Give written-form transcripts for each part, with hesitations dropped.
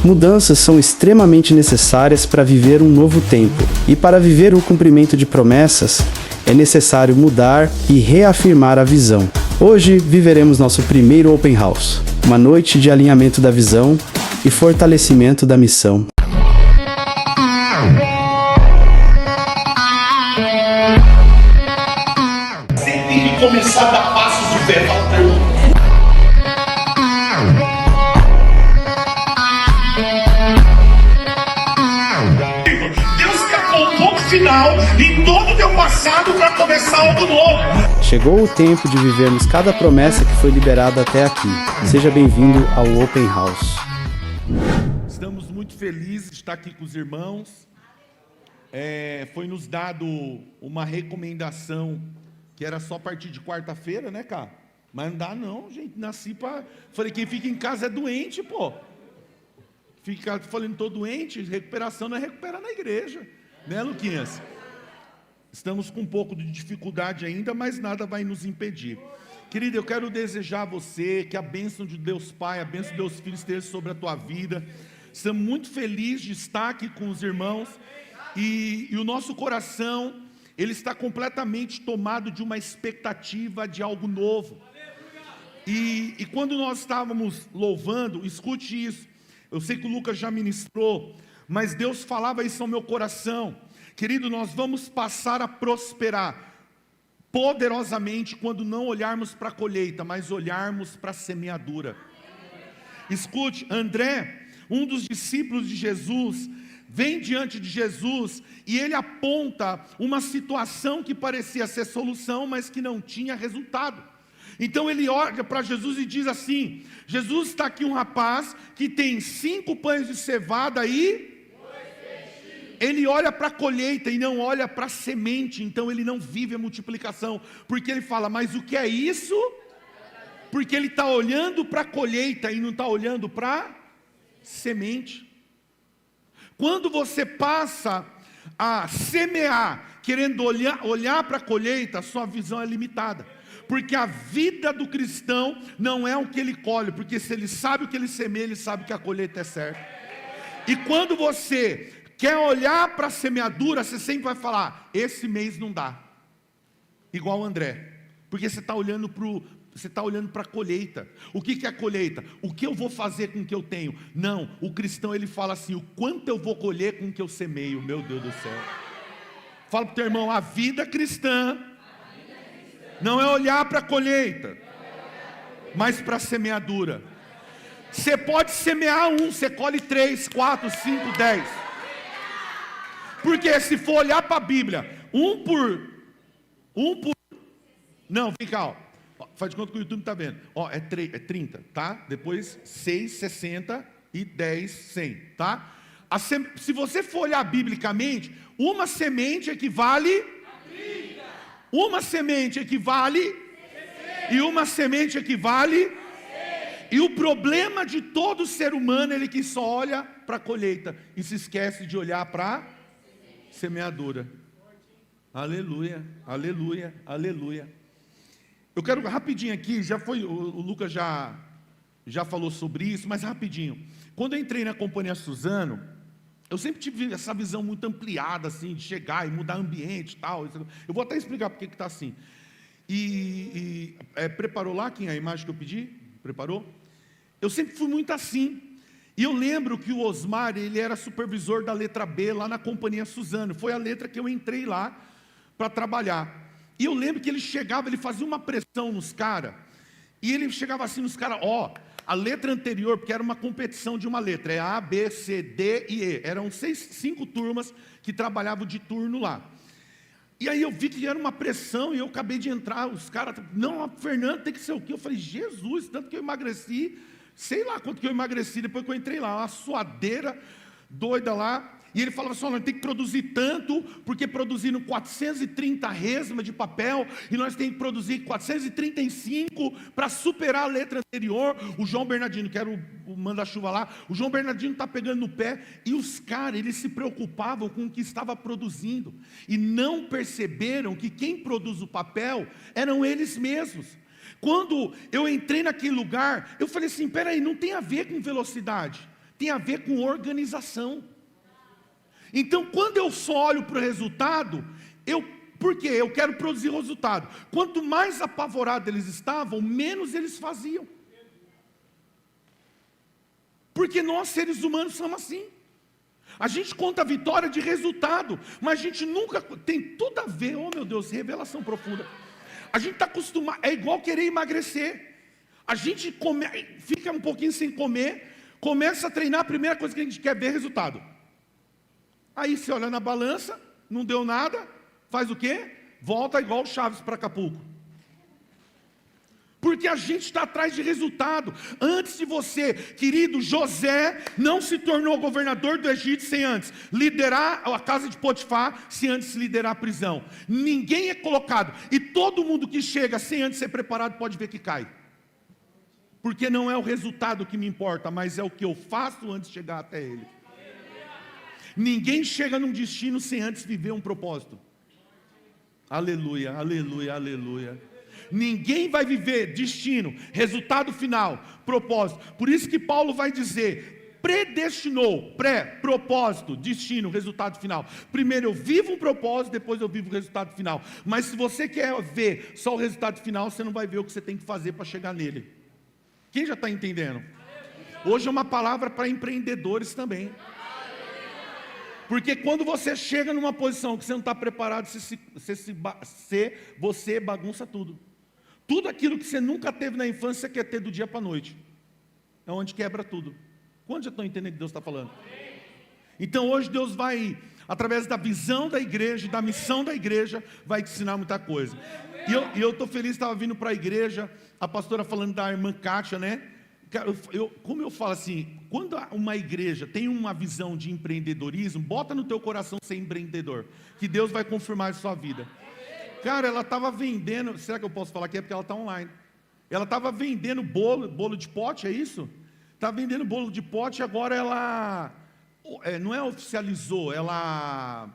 Mudanças são extremamente necessárias para viver um novo tempo. E para viver o cumprimento de promessas, é necessário mudar e reafirmar a visão. Hoje viveremos nosso primeiro Open House, uma noite de alinhamento da visão e fortalecimento da missão. Você tem que começar a dar passos de fé. Fala pra irmão. Deus capou o final em todo o teu passado para começar algo novo. Chegou o tempo de vivermos cada promessa que foi liberada até aqui. Seja bem-vindo ao Open House. Estamos muito felizes de estar aqui com os irmãos. Foi nos dado uma recomendação que era só a partir de quarta-feira, né, cara? Mas não dá não, gente. Falei, quem fica em casa é doente, pô. Fica falando, tô doente, recuperação não é recuperar na igreja. Né, Luquinhas? Estamos com um pouco de dificuldade ainda, mas nada vai nos impedir. Querido, eu quero desejar a você que a bênção de Deus Pai, a bênção de Deus Filho esteja sobre a tua vida. Estamos muito felizes de estar aqui com os irmãos. E o nosso coração, ele está completamente tomado de uma expectativa de algo novo. E quando nós estávamos louvando, escute isso. Eu sei que o Lucas já ministrou, mas Deus falava isso ao meu coração. Querido, nós vamos passar a prosperar poderosamente quando não olharmos para a colheita, mas olharmos para a semeadura. Escute, André, um dos discípulos de Jesus, vem diante de Jesus e ele aponta uma situação que parecia ser solução, mas que não tinha resultado. Então ele olha para Jesus e diz assim: Jesus, está aqui um rapaz que tem 5 pães de cevada e... Ele olha para a colheita e não olha para a semente, então ele não vive a multiplicação, porque ele fala, mas o que é isso? Porque ele está olhando para a colheita e não está olhando para a semente. Quando você passa a semear, querendo olhar para a colheita, sua visão é limitada. Porque a vida do cristão não é o que ele colhe, porque se ele sabe o que ele semeia, ele sabe que a colheita é certa. E quando você quer olhar para a semeadura, você sempre vai falar, esse mês não dá. Igual o André. Porque você está olhando para a colheita. O que é a colheita? O que eu vou fazer com o que eu tenho? Não, o cristão ele fala assim, o quanto eu vou colher com o que eu semeio. Meu Deus do céu. Fala para o teu irmão, a vida cristã não é olhar para a colheita, mas para a semeadura. Você pode semear você colhe 3, 4, 5, 10. Porque se for olhar para a Bíblia, não, vem cá, ó, faz de conta que o YouTube está vendo, ó, é 30, tá? Depois 6, 60 e 10, 100, tá? Se você for olhar biblicamente, uma semente equivale a 30. Uma semente equivale 60. E uma semente equivale a 100. E o problema de todo ser humano é que só olha para a colheita e se esquece de olhar para a semeadura. Aleluia, aleluia, aleluia. Eu quero rapidinho aqui, o Lucas já falou sobre isso, mas rapidinho. Quando eu entrei na Companhia Suzano, eu sempre tive essa visão muito ampliada, assim, de chegar e mudar ambiente e tal. Eu vou até explicar porque que está assim. Preparou lá a imagem que eu pedi? Preparou? Eu sempre fui muito assim. E eu lembro que o Osmar, ele era supervisor da letra B lá na Companhia Suzano. Foi a letra que eu entrei lá para trabalhar. E eu lembro que ele chegava, ele fazia uma pressão nos caras. E ele chegava assim nos caras, a letra anterior, porque era uma competição de uma letra. É A, B, C, D e E. Eram 5 turmas que trabalhavam de turno lá. E aí eu vi que era uma pressão e eu acabei de entrar. Os caras, não, Fernando, tem que ser o quê? Eu falei, Jesus, tanto que eu emagreci. Sei lá quanto que eu emagreci depois que eu entrei lá, uma suadeira doida lá. E ele falava assim, nós temos que produzir tanto, porque produziram 430 resmas de papel, e nós temos que produzir 435 para superar a letra anterior. O João Bernardino, que era o manda-chuva lá, o João Bernardino está pegando no pé, e os caras, eles se preocupavam com o que estava produzindo, e não perceberam que quem produz o papel eram eles mesmos. Quando eu entrei naquele lugar, eu falei assim, peraí, não tem a ver com velocidade. tem a ver com organização. Então, quando eu só olho para o resultado, por quê? Eu quero produzir resultado. Quanto mais apavorados eles estavam, menos eles faziam. Porque nós, seres humanos, somos assim. A gente conta a vitória de resultado, mas a gente nunca tem tudo a ver. Oh meu Deus, revelação profunda. A gente está acostumado, é igual querer emagrecer. A gente fica um pouquinho sem comer, começa a treinar, a primeira coisa que a gente quer ver é resultado. Aí você olha na balança, não deu nada, faz o quê? Volta igual o Chaves para Acapulco. Porque a gente está atrás de resultado. Antes de você, querido, José não se tornou governador do Egito sem antes liderar a casa de Potifar, sem antes liderar a prisão. Ninguém é colocado. E todo mundo que chega sem antes ser preparado pode ver que cai. Porque não é o resultado que me importa, mas é o que eu faço antes de chegar até ele. Ninguém chega num destino sem antes viver um propósito. Aleluia, aleluia, aleluia. Ninguém vai viver destino, resultado final, propósito. Por isso que Paulo vai dizer, predestinou, propósito, destino, resultado final. Primeiro eu vivo um propósito, depois eu vivo o resultado final. Mas se você quer ver só o resultado final, você não vai ver o que você tem que fazer para chegar nele. Quem já está entendendo? Hoje é uma palavra para empreendedores também. Porque quando você chega numa posição que você não está preparado, você bagunça tudo. Tudo aquilo que você nunca teve na infância, você quer ter do dia para a noite. É onde quebra tudo. Quantos já estão entendendo o que Deus está falando? Então hoje Deus vai, através da visão da igreja, da missão da igreja, vai te ensinar muita coisa. E eu estou feliz, estava vindo para a igreja, a pastora falando da irmã Kátia, né? Como eu falo assim, quando uma igreja tem uma visão de empreendedorismo, bota no teu coração ser empreendedor, que Deus vai confirmar a sua vida. Cara, ela estava vendendo, será que eu posso falar aqui? É porque ela está online. Ela estava vendendo bolo de pote, é isso? Estava vendendo bolo de pote, agora ela, não é oficializou, ela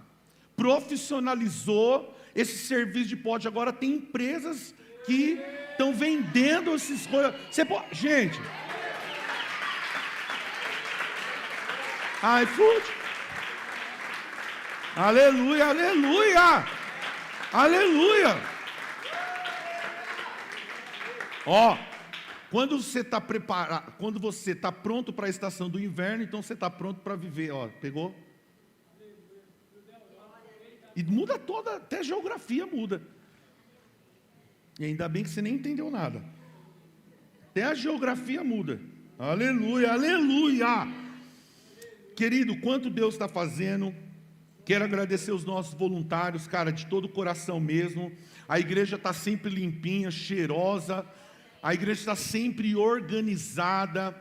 profissionalizou esse serviço de pote. Agora tem empresas que estão vendendo esses coisas. Gente, iFood, aleluia, aleluia, aleluia. Ó, quando você está preparado, quando você está pronto para a estação do inverno, então você está pronto para viver. Ó, pegou? E muda toda, até a geografia muda. E ainda bem que você nem entendeu nada. Até a geografia muda. Aleluia, aleluia. Querido, quanto Deus está fazendo. Quero agradecer os nossos voluntários, cara, de todo o coração mesmo. A igreja está sempre limpinha, cheirosa. A igreja está sempre organizada,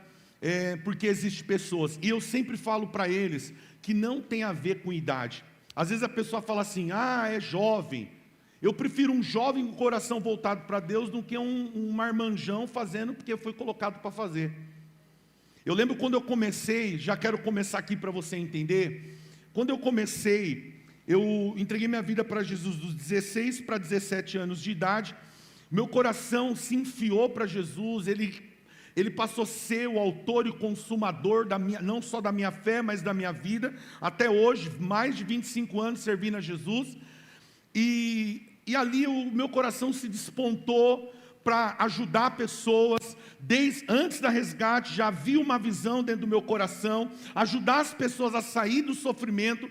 porque existem pessoas. E eu sempre falo para eles que não tem a ver com idade. Às vezes a pessoa fala assim, é jovem. Eu prefiro um jovem com o coração voltado para Deus do que um marmanjão fazendo porque foi colocado para fazer. Eu lembro quando eu comecei, já quero começar aqui para você entender. Quando eu comecei, eu entreguei minha vida para Jesus dos 16 para 17 anos de idade. Meu coração se enfiou para Jesus, ele passou a ser o autor e consumador, não só da minha fé, mas da minha vida. Até hoje, mais de 25 anos servindo a Jesus. E ali o meu coração se despontou para ajudar pessoas. Desde antes da resgate já havia uma visão dentro do meu coração, ajudar as pessoas a sair do sofrimento.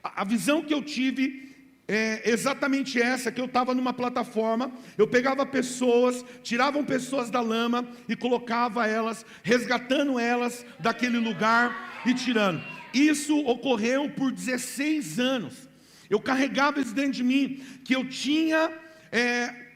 A visão que eu tive é exatamente essa, que eu estava numa plataforma, eu pegava pessoas, tiravam pessoas da lama e colocava elas, resgatando elas daquele lugar e tirando. Isso ocorreu por 16 anos. Eu carregava isso dentro de mim, que eu tinha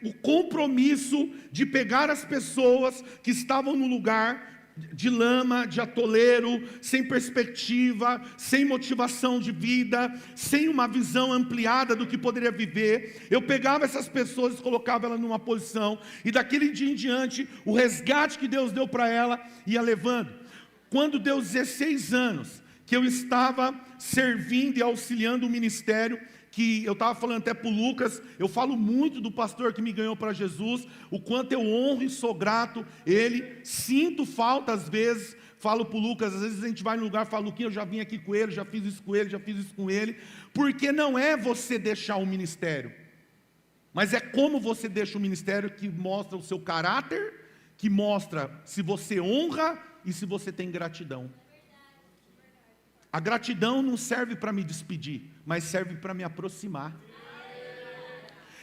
o compromisso de pegar as pessoas que estavam no lugar de lama, de atoleiro, sem perspectiva, sem motivação de vida, sem uma visão ampliada do que poderia viver. Eu pegava essas pessoas e colocava elas numa posição, e daquele dia em diante, o resgate que Deus deu para ela ia levando. Quando deu 16 anos, que eu estava servindo e auxiliando o ministério, que eu estava falando até para o Lucas, eu falo muito do pastor que me ganhou para Jesus, o quanto eu honro e sou grato ele, sinto falta às vezes, falo para o Lucas, às vezes a gente vai no lugar e fala, Luquinha, eu já vim aqui com ele, já fiz isso com ele, já fiz isso com ele, porque não é você deixar o ministério, mas é como você deixa o ministério que mostra o seu caráter, que mostra se você honra e se você tem gratidão. A gratidão não serve para me despedir, mas serve para me aproximar.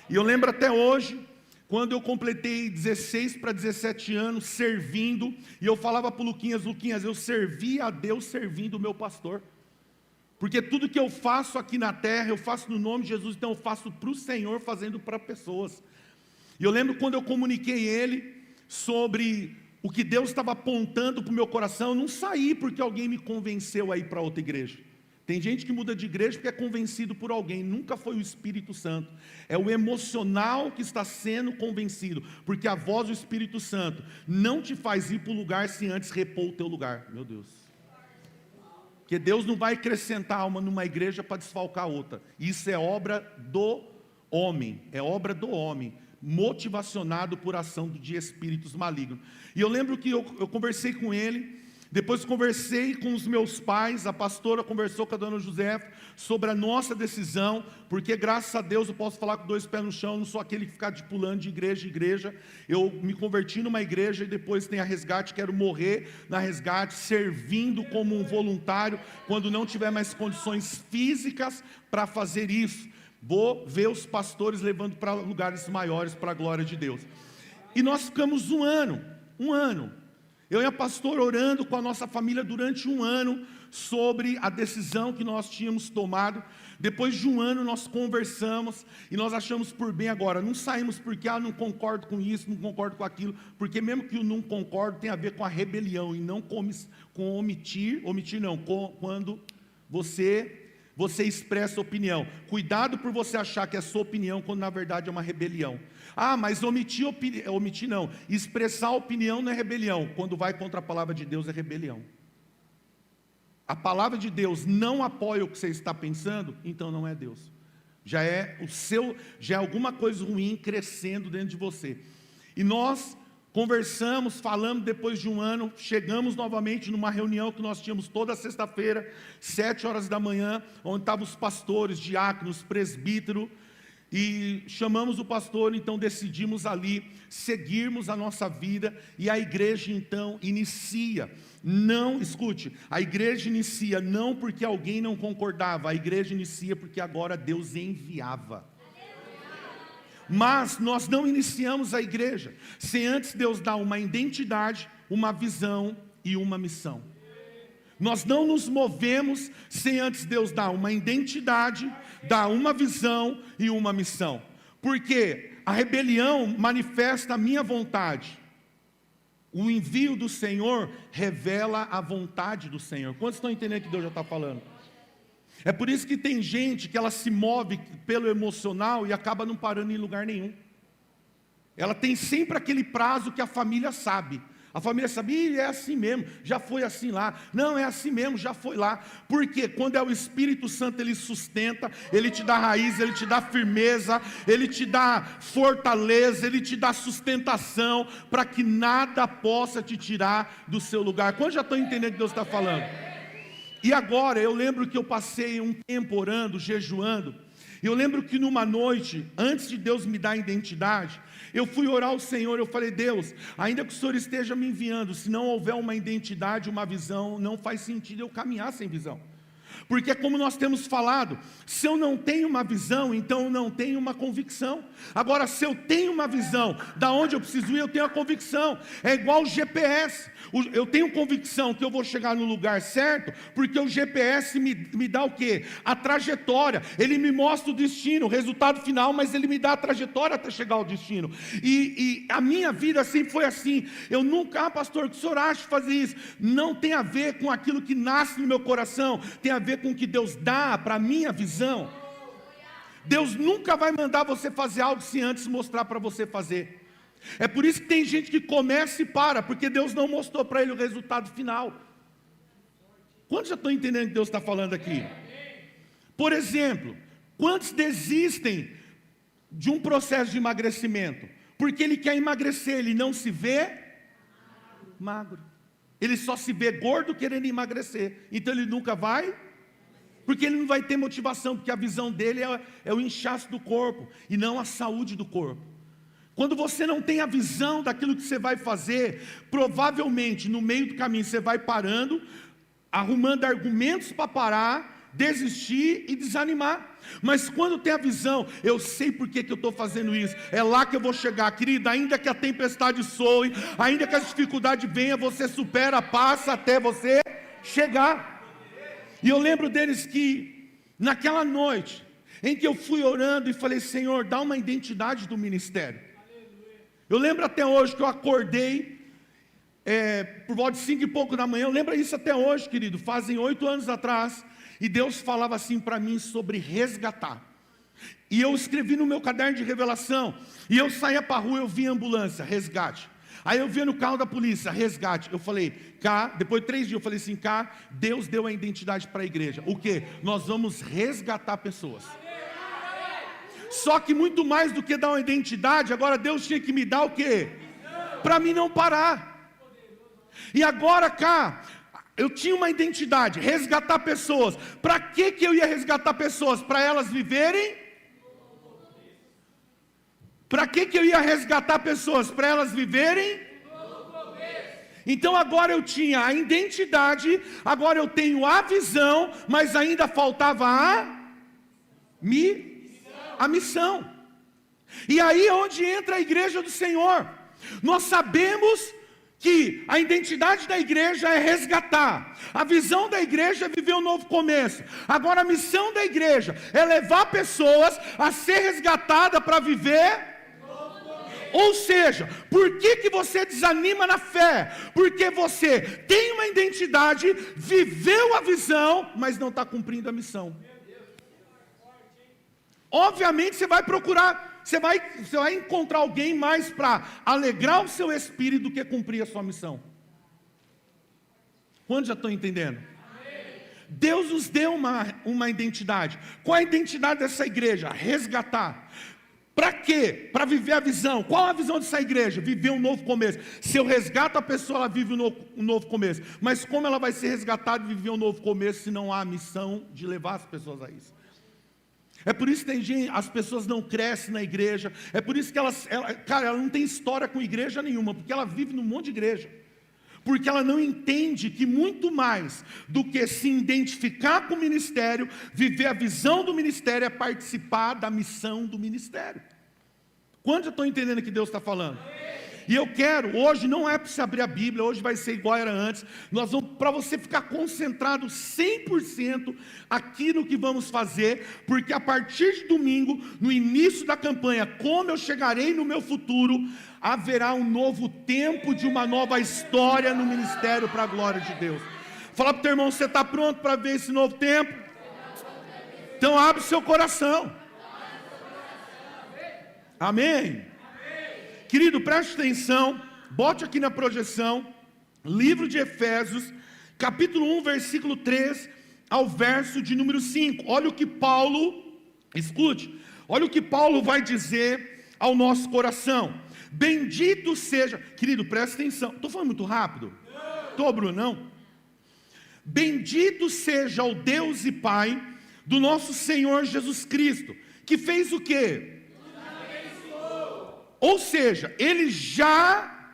E eu lembro até hoje, quando eu completei 16 para 17 anos servindo, e eu falava para o Luquinhas, eu servi a Deus servindo o meu pastor. Porque tudo que eu faço aqui na terra, eu faço no nome de Jesus, então eu faço para o Senhor, fazendo para pessoas. E eu lembro quando eu comuniquei ele sobre o que Deus estava apontando para o meu coração, eu não saí porque alguém me convenceu a ir para outra igreja. Tem gente que muda de igreja porque é convencido por alguém, nunca foi o Espírito Santo. É o emocional que está sendo convencido, porque a voz do Espírito Santo não te faz ir para o lugar sem antes repor o teu lugar. Meu Deus. Porque Deus não vai acrescentar alma numa igreja para desfalcar outra. Isso é obra do homem, motivacionado por ação de espíritos malignos. E eu lembro que eu conversei com ele. Depois conversei com os meus pais, a pastora conversou com a dona Josefa sobre a nossa decisão, porque graças a Deus eu posso falar com 2 pés no chão, não sou aquele que fica pulando de igreja em igreja. Eu me converti numa igreja e depois tem a Resgate, quero morrer na Resgate, servindo como um voluntário, quando não tiver mais condições físicas para fazer isso. Vou ver os pastores levando para lugares maiores para a glória de Deus. E nós ficamos um ano. Eu e a pastora orando com a nossa família durante um ano sobre a decisão que nós tínhamos tomado. Depois de um ano nós conversamos e nós achamos por bem agora. Não saímos porque não concordo com isso, não concordo com aquilo, porque mesmo que o não concordo tem a ver com a rebelião e não com quando você expressa opinião. Cuidado por você achar que é sua opinião quando na verdade é uma rebelião. Mas omitir não. Expressar opinião não é rebelião. Quando vai contra a palavra de Deus é rebelião. A palavra de Deus não apoia o que você está pensando, então não é Deus. Já é alguma coisa ruim crescendo dentro de você. E nós conversamos, falamos depois de um ano, chegamos novamente numa reunião que nós tínhamos toda sexta-feira, 7 horas da manhã, onde estavam os pastores, diáconos, presbítero, e chamamos o pastor, então decidimos ali seguirmos a nossa vida, e a igreja então inicia, a igreja inicia não porque alguém não concordava, a igreja inicia porque agora Deus enviava. Mas nós não iniciamos a igreja sem antes Deus dar uma identidade, uma visão e uma missão. Nós não nos movemos sem antes Deus dar uma identidade, dar uma visão e uma missão. Porque a rebelião manifesta a minha vontade. O envio do Senhor revela a vontade do Senhor. Quantos estão entendendo que Deus já está falando? É por isso que tem gente que ela se move pelo emocional e acaba não parando em lugar nenhum. Ela tem sempre aquele prazo que a família sabe. A família sabe, é assim mesmo, já foi assim lá. Não, é assim mesmo, já foi lá. Porque quando é o Espírito Santo, ele sustenta, ele te dá raiz, ele te dá firmeza, ele te dá fortaleza, ele te dá sustentação, para que nada possa te tirar do seu lugar. Quantos já estão entendendo o que Deus está falando? E agora, eu lembro que eu passei um tempo orando, jejuando. Eu lembro que numa noite, antes de Deus me dar a identidade, eu fui orar ao Senhor, eu falei, Deus, ainda que o Senhor esteja me enviando, se não houver uma identidade, uma visão, não faz sentido eu caminhar sem visão. Porque como nós temos falado, se eu não tenho uma visão, então eu não tenho uma convicção. Agora, se eu tenho uma visão, da onde eu preciso ir, eu tenho a convicção. É igual o GPS. Eu tenho convicção que eu vou chegar no lugar certo, porque o GPS me dá o quê? A trajetória. Ele me mostra o destino, o resultado final, mas ele me dá a trajetória até chegar ao destino. E a minha vida sempre foi assim. Eu nunca, pastor, o que o senhor acha de fazer isso? Não tem a ver com aquilo que nasce no meu coração, tem a ver com o que Deus dá para a minha visão. Deus nunca vai mandar você fazer algo sem antes mostrar para você fazer. É por isso que tem gente que começa e para, porque Deus não mostrou para ele o resultado final. Quantos já estão entendendo o que Deus está falando aqui? Por exemplo, quantos desistem de um processo de emagrecimento? Porque ele quer emagrecer, ele não se vê magro. Ele só se vê gordo querendo emagrecer. Então ele nunca vai, porque ele não vai ter motivação, porque a visão dele é o inchaço do corpo, e não a saúde do corpo. Quando você não tem a visão daquilo que você vai fazer, provavelmente no meio do caminho você vai parando, arrumando argumentos para parar, desistir e desanimar. Mas quando tem a visão, eu sei por que eu estou fazendo isso, é lá que eu vou chegar, querida. Ainda que a tempestade soe, ainda que a dificuldade venha, você supera, passa até você chegar. E eu lembro deles que naquela noite em que eu fui orando e falei: Senhor, dá uma identidade do ministério. Eu lembro até hoje que eu acordei por volta de 5 e pouco da manhã. Eu lembro isso até hoje, querido, fazem 8 anos atrás. E Deus falava assim para mim sobre resgatar. E eu escrevi no meu caderno de revelação. E eu saía para a rua, eu via ambulância, resgate. Aí eu via no carro da polícia, resgate. Eu falei, depois de 3 dias, eu falei assim, Deus deu a identidade para a igreja. O quê? Nós vamos resgatar pessoas. Só que muito mais do que dar uma identidade, agora Deus tinha que me dar o quê? Para mim não parar. E agora, eu tinha uma identidade, resgatar pessoas. Para que eu ia resgatar pessoas? Para elas viverem? Para que eu ia resgatar pessoas? Para elas viverem? Então agora eu tinha a identidade, agora eu tenho a visão, mas ainda faltava a missão. E aí é onde entra a igreja do Senhor. Nós sabemos que a identidade da igreja é resgatar, a visão da igreja é viver um novo começo. Agora a missão da igreja é levar pessoas a ser resgatada para viver. Ou seja, por que você desanima na fé? Porque você tem uma identidade, viveu a visão, mas não está cumprindo a missão. Obviamente você vai procurar, você vai encontrar alguém mais para alegrar o seu espírito do que cumprir a sua missão. Quantos já estão entendendo? Deus nos deu uma identidade. Qual é a identidade dessa igreja? Resgatar. Para quê? Para viver a visão. Qual a visão dessa igreja? Viver um novo começo. Se eu resgato a pessoa, ela vive um novo começo. Mas como ela vai ser resgatada e viver um novo começo se não há a missão de levar as pessoas a isso? É por isso que as pessoas não crescem na igreja. É por isso que ela não tem história com igreja nenhuma, porque ela vive num monte de igreja. Porque ela não entende que muito mais do que se identificar com o ministério, viver a visão do ministério é participar da missão do ministério. Quantos estão entendendo o que Deus está falando? E eu quero, hoje não é para você abrir a Bíblia, hoje vai ser igual era antes. Nós vamos, para você ficar concentrado 100% aqui no que vamos fazer, porque a partir de domingo, no início da campanha, como eu chegarei no meu futuro, haverá um novo tempo de uma nova história no ministério para a glória de Deus. Fala para o teu irmão, você está pronto para ver esse novo tempo? Então abre o seu coração. Amém? Querido, preste atenção, bote aqui na projeção, livro de Efésios, capítulo 1, versículo 3 ao verso de número 5. Olha o que Paulo, escute, olha o que Paulo vai dizer ao nosso coração. Bendito seja, querido, preste atenção, estou falando muito rápido? Estou, Bruno, não? Bendito seja o Deus e Pai do nosso Senhor Jesus Cristo, que fez o quê? Ou seja, ele já,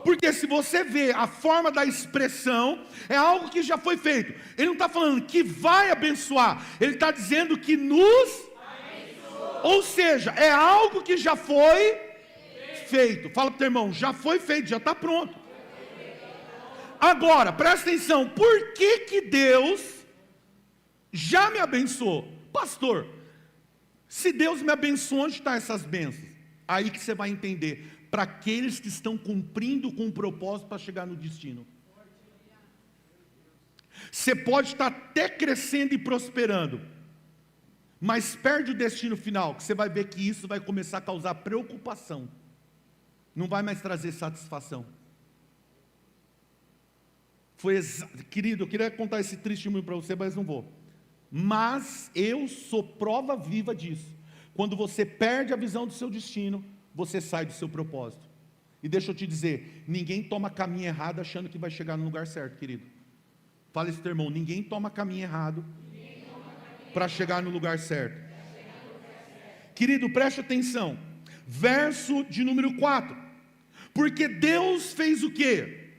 porque se você vê a forma da expressão, é algo que já foi feito. Ele não está falando que vai abençoar, ele está dizendo que nos abençoou. Ou seja, é algo que já foi feito. Fala para o teu irmão, já foi feito, já está pronto. Agora, presta atenção, por que Deus já me abençoou? Pastor, se Deus me abençoou, onde estão essas bênçãos? Aí que você vai entender, para aqueles que estão cumprindo com o propósito para chegar no destino. Você pode estar até crescendo e prosperando, mas perde o destino final, que você vai ver que isso vai começar a causar preocupação, não vai mais trazer satisfação. Querido, eu queria contar esse testemunho para você, mas não vou. Mas eu sou prova viva disso. Quando você perde a visão do seu destino, você sai do seu propósito. E deixa eu te dizer, ninguém toma caminho errado achando que vai chegar no lugar certo, querido. Fala isso, teu irmão, ninguém toma caminho errado para chegar no lugar certo. Querido, preste atenção. Verso de número 4. Porque Deus fez o quê?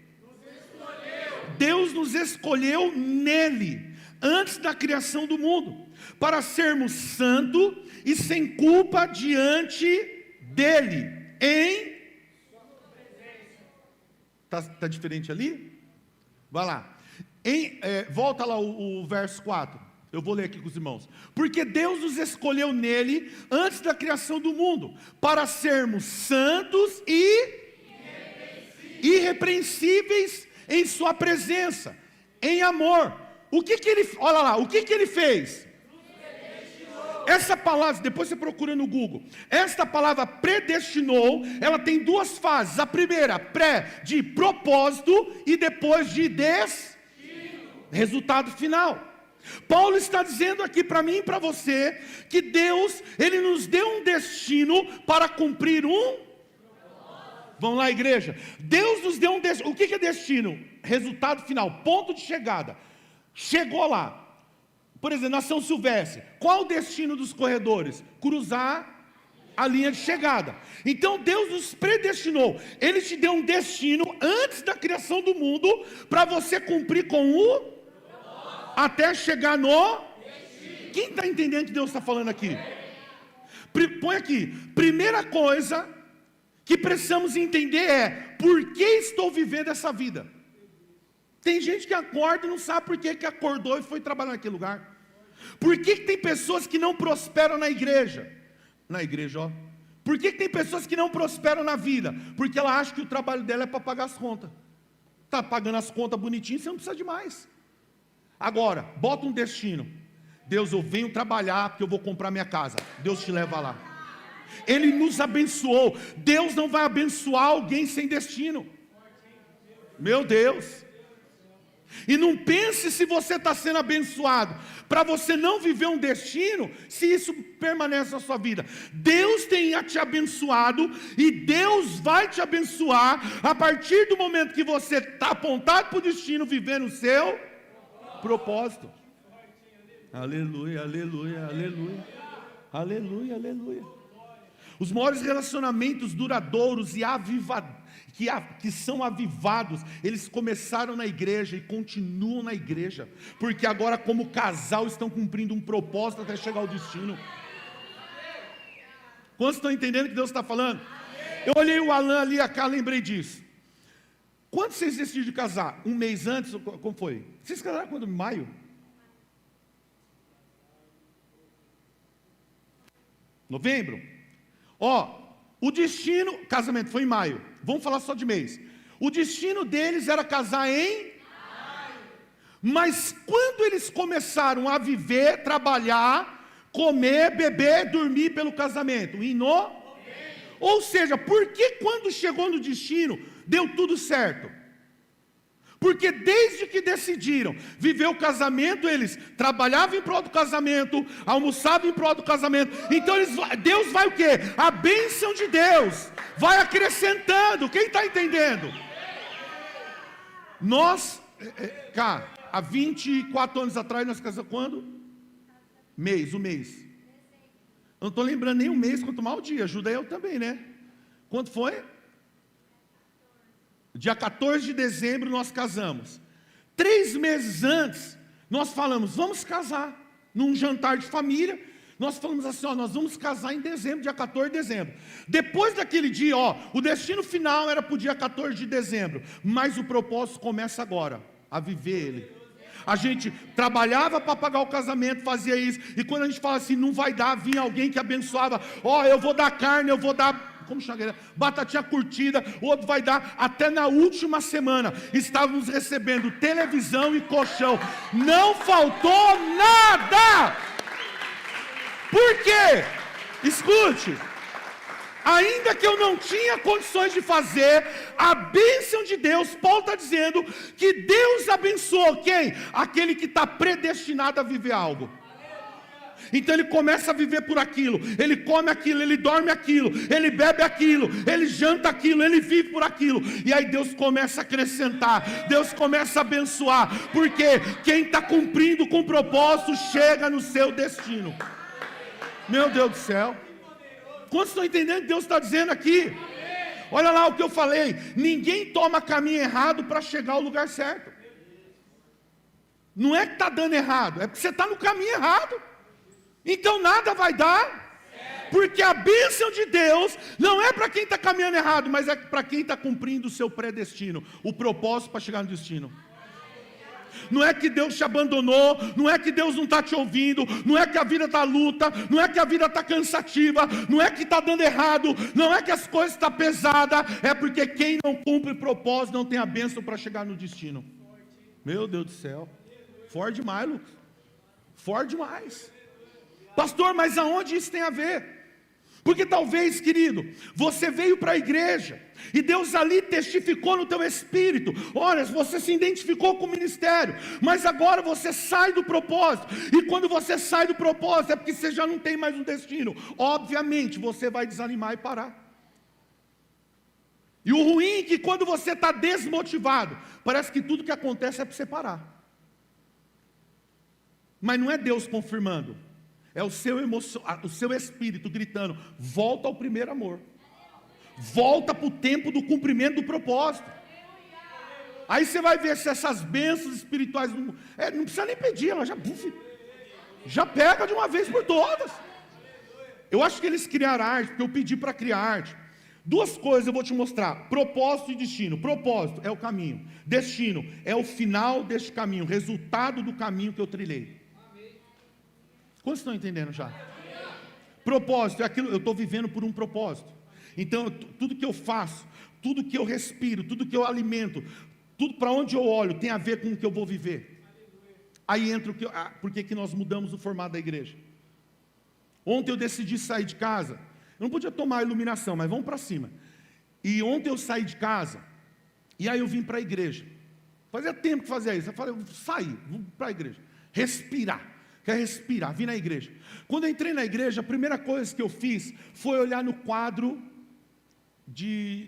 Deus nos escolheu nele, antes da criação do mundo, para sermos santos e sem culpa diante dele, em... Tá diferente ali? Vai lá. Volta lá o verso 4. Eu vou ler aqui com os irmãos. Porque Deus nos escolheu nele, antes da criação do mundo, para sermos santos e irrepreensíveis em sua presença, em amor. Olha lá, o que ele fez? Essa palavra, depois você procura no Google, esta palavra predestinou, ela tem duas fases. A primeira, pré, de propósito, e depois de resultado final. Paulo está dizendo aqui para mim e para você, que Deus, Ele nos deu um destino para cumprir Vamos lá, igreja. Deus nos deu um destino. O que é destino? Resultado final, ponto de chegada. Chegou lá. Por exemplo, na São Silvestre, qual o destino dos corredores? Cruzar a linha de chegada. Então Deus nos predestinou. Ele te deu um destino antes da criação do mundo, para você cumprir com até chegar no... Quem está entendendo o que Deus está falando aqui? Põe aqui. Primeira coisa que precisamos entender é: por que estou vivendo essa vida? Tem gente que acorda e não sabe por que acordou e foi trabalhar naquele lugar. Por que tem pessoas que não prosperam na igreja? Ó. Por que tem pessoas que não prosperam na vida? Porque ela acha que o trabalho dela é para pagar as contas. Está pagando as contas bonitinho, você não precisa de mais. Agora, bota um destino. Deus, eu venho trabalhar porque eu vou comprar minha casa. Deus te leva lá. Ele nos abençoou. Deus não vai abençoar alguém sem destino. Meu Deus. E não pense se você está sendo abençoado, para você não viver um destino, se isso permanece na sua vida. Deus tem te abençoado, e Deus vai te abençoar a partir do momento que você está apontado para o destino, vivendo o seu propósito. Aleluia, aleluia, aleluia. Aleluia, aleluia. Os maiores relacionamentos duradouros e que são avivados, eles começaram na igreja e continuam na igreja, porque agora, como casal, estão cumprindo um propósito até chegar ao destino. Quantos estão entendendo o que Deus está falando? Eu olhei o Alan ali, cá, lembrei disso. Quando vocês decidiram de casar? Um mês antes? Como foi? Vocês casaram quando? Em maio? Novembro? O destino, casamento foi em maio. Vamos falar só de mês. O destino deles era casar em maio. Mas quando eles começaram a viver, trabalhar, comer, beber, dormir pelo casamento? Em novembro. Ou seja, por que quando chegou no destino, deu tudo certo? Porque desde que decidiram viver o casamento, eles trabalhavam em prol do casamento, almoçavam em prol do casamento. Então Deus vai o quê? A bênção de Deus vai acrescentando. Quem está entendendo? Nós, há 24 anos atrás, nós casamos quando? O mês. Eu não estou lembrando nem o mês, quanto mal o dia. Ajuda eu também, né? Quanto foi? Dia 14 de dezembro nós casamos. 3 meses antes, nós falamos, vamos casar. Num jantar de família, nós falamos assim, nós vamos casar em dezembro, dia 14 de dezembro. Depois daquele dia, o destino final era para o dia 14 de dezembro. Mas o propósito começa agora, a viver ele. A gente trabalhava para pagar o casamento, fazia isso. E quando a gente fala assim, não vai dar, vinha alguém que abençoava. Eu vou dar carne, eu vou dar... Como chama? Batatinha curtida, o outro vai dar. Até na última semana estávamos recebendo televisão e colchão. Não faltou nada. Por quê? Escute. Ainda que eu não tinha condições de fazer, a bênção de Deus, Paulo está dizendo que Deus abençoou quem? Aquele que está predestinado a viver algo. Então ele começa a viver por aquilo, ele come aquilo, ele dorme aquilo, ele bebe aquilo, ele janta aquilo, ele vive por aquilo. E aí Deus começa a acrescentar, Deus começa a abençoar, porque quem está cumprindo com o propósito chega no seu destino. Meu Deus do céu, quantos estão entendendo o que Deus está dizendo aqui? Olha lá o que eu falei, ninguém toma caminho errado para chegar ao lugar certo. Não é que está dando errado, é porque você está no caminho errado. Então nada vai dar, porque a bênção de Deus não é para quem está caminhando errado, mas é para quem está cumprindo o seu predestino, o propósito para chegar no destino. Não é que Deus te abandonou, não é que Deus não está te ouvindo, não é que a vida está luta, não é que a vida está cansativa, não é que está dando errado, não é que as coisas estão pesadas, é porque quem não cumpre o propósito não tem a bênção para chegar no destino. Meu Deus do céu, forte demais, Lucas, forte demais. Pastor, mas aonde isso tem a ver? Porque talvez, querido, você veio para a igreja e Deus ali testificou no teu espírito. Olha, você se identificou com o ministério, mas agora você sai do propósito. E quando você sai do propósito é porque você já não tem mais um destino. Obviamente você vai desanimar e parar. E o ruim é que quando você está desmotivado, parece que tudo que acontece é para você parar. Mas não é Deus confirmando. É o seu espírito gritando, volta ao primeiro amor. Volta para o tempo do cumprimento do propósito. Aí você vai ver se essas bênçãos espirituais, não precisa nem pedir, ela já pega de uma vez por todas. Eu acho que eles criaram arte, porque eu pedi para criar arte. Duas coisas eu vou te mostrar, propósito e destino. Propósito é o caminho, destino é o final deste caminho, resultado do caminho que eu trilhei. Quantos estão entendendo já? Propósito é aquilo, eu estou vivendo por um propósito. Então, tudo que eu faço, tudo que eu respiro, tudo que eu alimento, tudo para onde eu olho, tem a ver com o que eu vou viver. Aí entra por que nós mudamos o formato da igreja. Ontem eu decidi sair de casa, eu não podia tomar a iluminação, mas vamos para cima. E ontem eu saí de casa, e aí eu vim para a igreja. Fazia tempo que fazia isso, eu falei, saí, vou para a igreja, respirar. Quer respirar, vim na igreja. Quando eu entrei na igreja, a primeira coisa que eu fiz foi olhar no quadro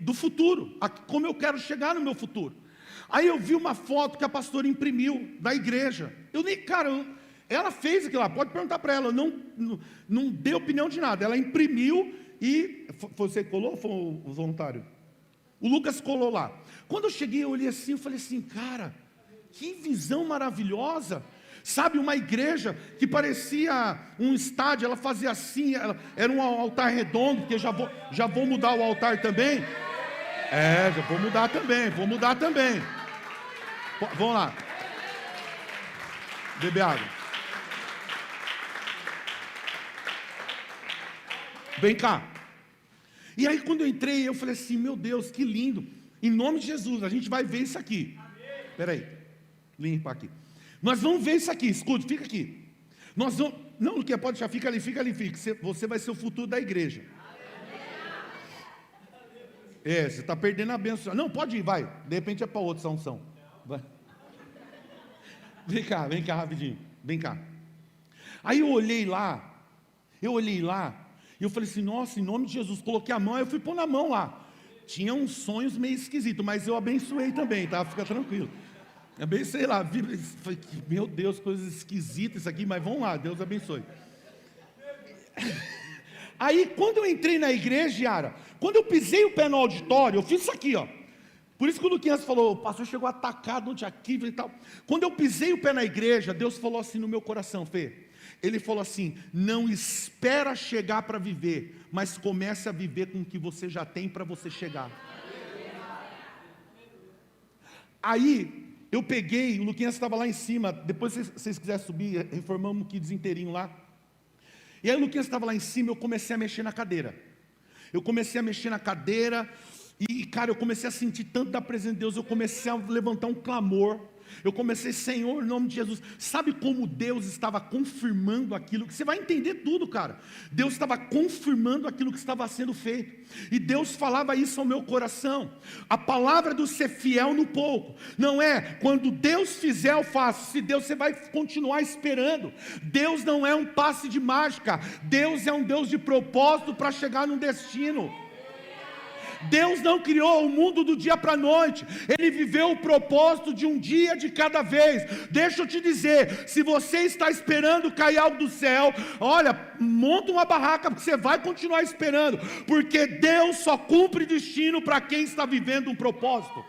do futuro, como eu quero chegar no meu futuro. Aí eu vi uma foto que a pastora imprimiu da igreja. Ela fez aquilo lá, pode perguntar para ela, eu não dei opinião de nada. Ela imprimiu e... Você colou ou foi o voluntário? O Lucas colou lá. Quando eu cheguei, eu olhei assim, eu falei assim, cara, que visão maravilhosa. Sabe, uma igreja que parecia um estádio, ela fazia assim, era um altar redondo, porque já vou mudar o altar também. Já vou mudar também. Vamos lá. Beber água. Vem cá. E aí quando eu entrei, eu falei assim, meu Deus, que lindo. Em nome de Jesus, a gente vai ver isso aqui. Espera aí, limpa aqui. Nós vamos ver isso aqui, escute, fica aqui. Nós vamos, não, que pode já, fica ali. Você vai ser o futuro da igreja. Você está perdendo a bênção. Não, pode ir, vai. De repente é para outra unção. Vai. Vem cá rapidinho. Vem cá. Aí eu olhei lá, e eu falei assim, nossa, em nome de Jesus, coloquei a mão, aí eu fui pôr na mão lá. Tinha uns sonhos meio esquisitos, mas eu abençoei também, tá? Fica tranquilo. Sei lá, meu Deus, coisas esquisitas isso aqui, mas vamos lá, Deus abençoe. Aí, quando eu entrei na igreja, Yara, quando eu pisei o pé no auditório, eu fiz isso aqui, ó. Por isso que o Luquinhas falou, o pastor chegou atacado onde aqui e tal. Quando eu pisei o pé na igreja, Deus falou assim no meu coração, Fê. Ele falou assim, não espera chegar para viver, mas comece a viver com o que você já tem para você chegar. Aí, eu peguei, o Luquinhas estava lá em cima, depois se vocês quiserem subir, reformamos o Kids inteirinho lá. E aí o Luquinhas estava lá em cima, eu comecei a mexer na cadeira. E cara, eu comecei a sentir tanto da presença de Deus, eu comecei a levantar um clamor. Eu comecei, Senhor, em nome de Jesus. Sabe como Deus estava confirmando aquilo? Você vai entender tudo, cara. Deus estava confirmando aquilo que estava sendo feito. E Deus falava isso ao meu coração. A palavra do ser fiel no pouco. Não é, quando Deus fizer, eu faço. Se Deus, você vai continuar esperando. Deus não é um passe de mágica. Deus é um Deus de propósito para chegar no destino. Deus não criou o mundo do dia para a noite. Ele viveu o propósito de um dia de cada vez. Deixa eu te dizer, se você está esperando cair algo do céu, olha, monta uma barraca, porque você vai continuar esperando, porque Deus só cumpre destino para quem está vivendo um propósito.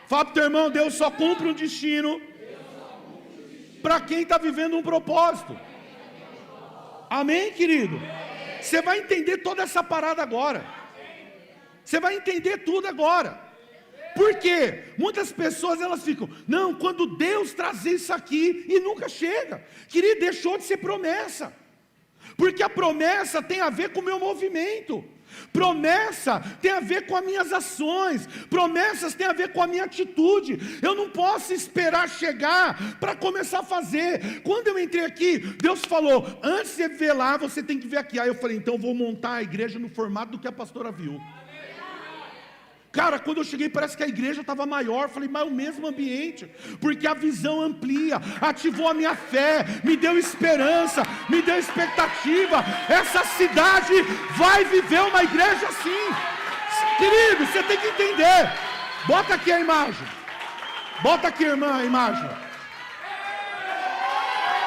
Fala para o teu irmão, Deus só cumpre um destino para quem está vivendo um propósito. Amém, querido? Você vai entender toda essa parada agora. Você vai entender tudo agora. Por quê? Muitas pessoas elas ficam, não, quando Deus trazer isso aqui, e nunca chega. Querido, deixou de ser promessa. Porque a promessa tem a ver com o meu movimento. Promessa tem a ver com as minhas ações. Promessas tem a ver com a minha atitude. Eu não posso esperar chegar para começar a fazer. Quando eu entrei aqui, Deus falou, antes de você ver lá, você tem que ver aqui. Aí eu falei, então eu vou montar a igreja no formato do que a pastora viu. Cara, quando eu cheguei parece que a igreja estava maior. Falei, mas é o mesmo ambiente. Porque a visão amplia, ativou a minha fé, me deu esperança, me deu expectativa. Essa cidade vai viver uma igreja assim. Querido, você tem que entender. Bota aqui a imagem. Bota aqui, irmã, a imagem.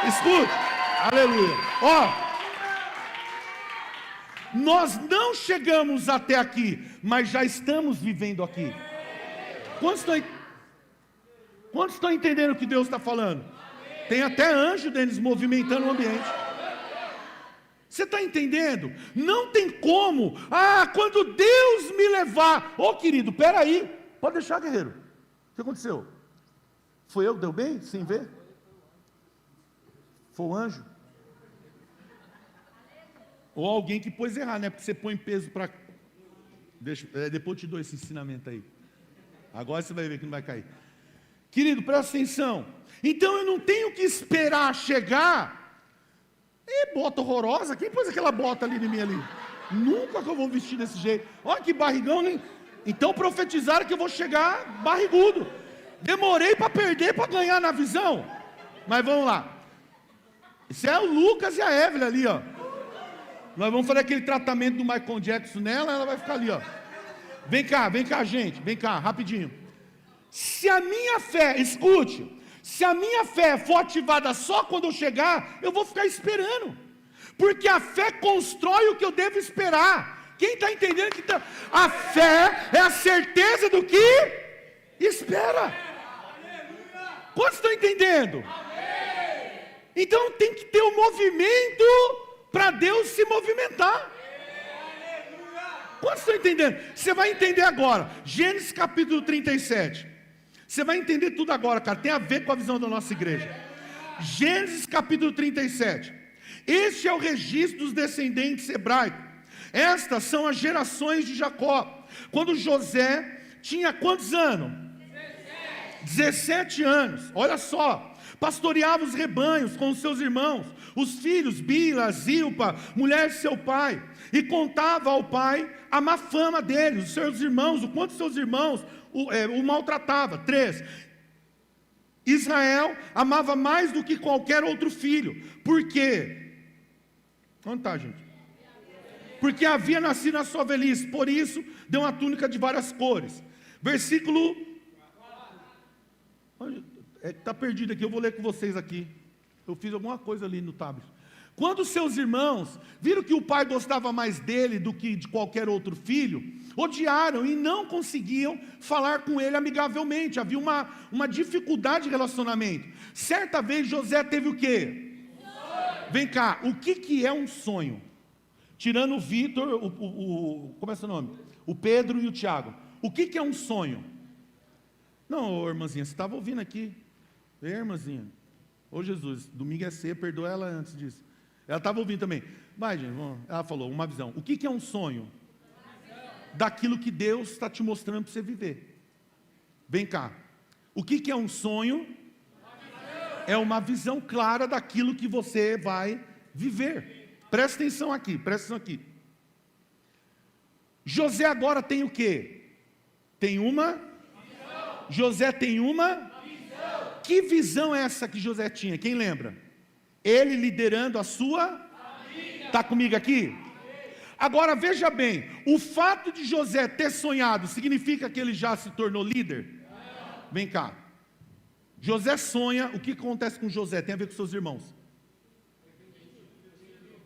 Escute. Aleluia. Ó. Nós não chegamos até aqui, mas já estamos vivendo aqui. Quantos estão entendendo o que Deus está falando? Tem até anjo deles movimentando o ambiente. Você está entendendo? Não tem como. Quando Deus me levar. Querido, peraí. Pode deixar, guerreiro. O que aconteceu? Foi eu que deu bem, sem ver? Foi o anjo? Ou alguém que pôs errar, né? Porque você põe peso para... depois eu te dou esse ensinamento aí. Agora você vai ver que não vai cair. Querido, presta atenção. Então eu não tenho que esperar chegar. Bota horrorosa. Quem pôs aquela bota ali em mim ali? Nunca que eu vou vestir desse jeito. Olha que barrigão, né? Então profetizaram que eu vou chegar barrigudo. Demorei para perder, para ganhar na visão. Mas vamos lá. Isso é o Lucas e a Evelyn ali, ó. Nós vamos fazer aquele tratamento do Michael Jackson nela, ela vai ficar ali, ó. Vem cá, gente, vem cá, rapidinho. Se a minha fé, escute, se a minha fé for ativada só quando eu chegar, eu vou ficar esperando. Porque a fé constrói o que eu devo esperar. Quem está entendendo que a fé é a certeza do que espera. Quantos estão entendendo? Então tem que ter um movimento para Deus se movimentar. Quantos estão entendendo? Você vai entender agora. Gênesis capítulo 37. Você vai entender tudo agora, cara. Tem a ver com a visão da nossa igreja. Gênesis capítulo 37. Este é o registro dos descendentes hebraicos. Estas são as gerações de Jacó. Quando José tinha quantos anos? 17 anos. Olha só. Pastoreava os rebanhos com os seus irmãos, os filhos, Bila, Zilpa, mulher de seu pai, e contava ao pai a má fama deles, os seus irmãos, o quanto seus irmãos o maltratava. 3. Israel amava mais do que qualquer outro filho. Por quê? Onde está, gente? Porque havia nascido na sua velhice, por isso deu uma túnica de várias cores. Versículo... Está perdido aqui, eu vou ler com vocês aqui. Eu fiz alguma coisa ali no tablet. Quando seus irmãos viram que o pai gostava mais dele do que de qualquer outro filho, odiaram e não conseguiam falar com ele amigavelmente. Havia uma dificuldade de relacionamento. Certa vez José teve o quê? Vem cá, o que é um sonho? Tirando o Vitor, como é seu nome? O Pedro e o Tiago. O que é um sonho? Não, irmãzinha, você estava ouvindo aqui. Ei, irmãzinha. Ô Jesus, domingo é ceia, perdoa ela antes disso. Ela estava ouvindo também. Vai, gente, vamos. Ela falou, uma visão. O que é um sonho? Daquilo que Deus está te mostrando para você viver. Vem cá. O que é um sonho? É uma visão clara daquilo que você vai viver. Presta atenção aqui, presta atenção aqui. José agora tem o quê? Tem uma visão. José tem uma visão. Que visão é essa que José tinha? Quem lembra? Ele liderando a sua... Está comigo aqui? Agora veja bem, o fato de José ter sonhado significa que ele já se tornou líder? Não. Vem cá. José sonha, o que acontece com José? Tem a ver com seus irmãos.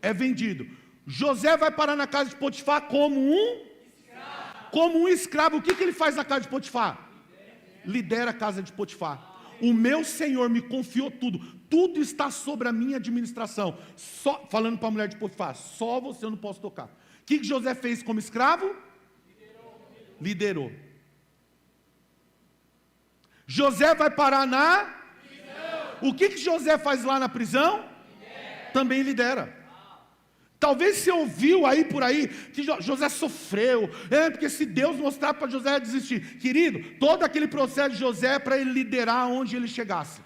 É vendido. José vai parar na casa de Potifar como um escravo. Como um escravo. O que ele faz na casa de Potifar? Lidera a casa de Potifar. O meu Senhor me confiou tudo. Tudo está sobre a minha administração. Só, falando para a mulher de Potifar, só você eu não posso tocar. O que José fez como escravo? Liderou. José vai parar na prisão. O que José faz lá na prisão? Também lidera. Talvez você ouviu aí por aí que José sofreu, porque se Deus mostrar para José desistir. Querido, todo aquele processo de José é para ele liderar onde ele chegasse.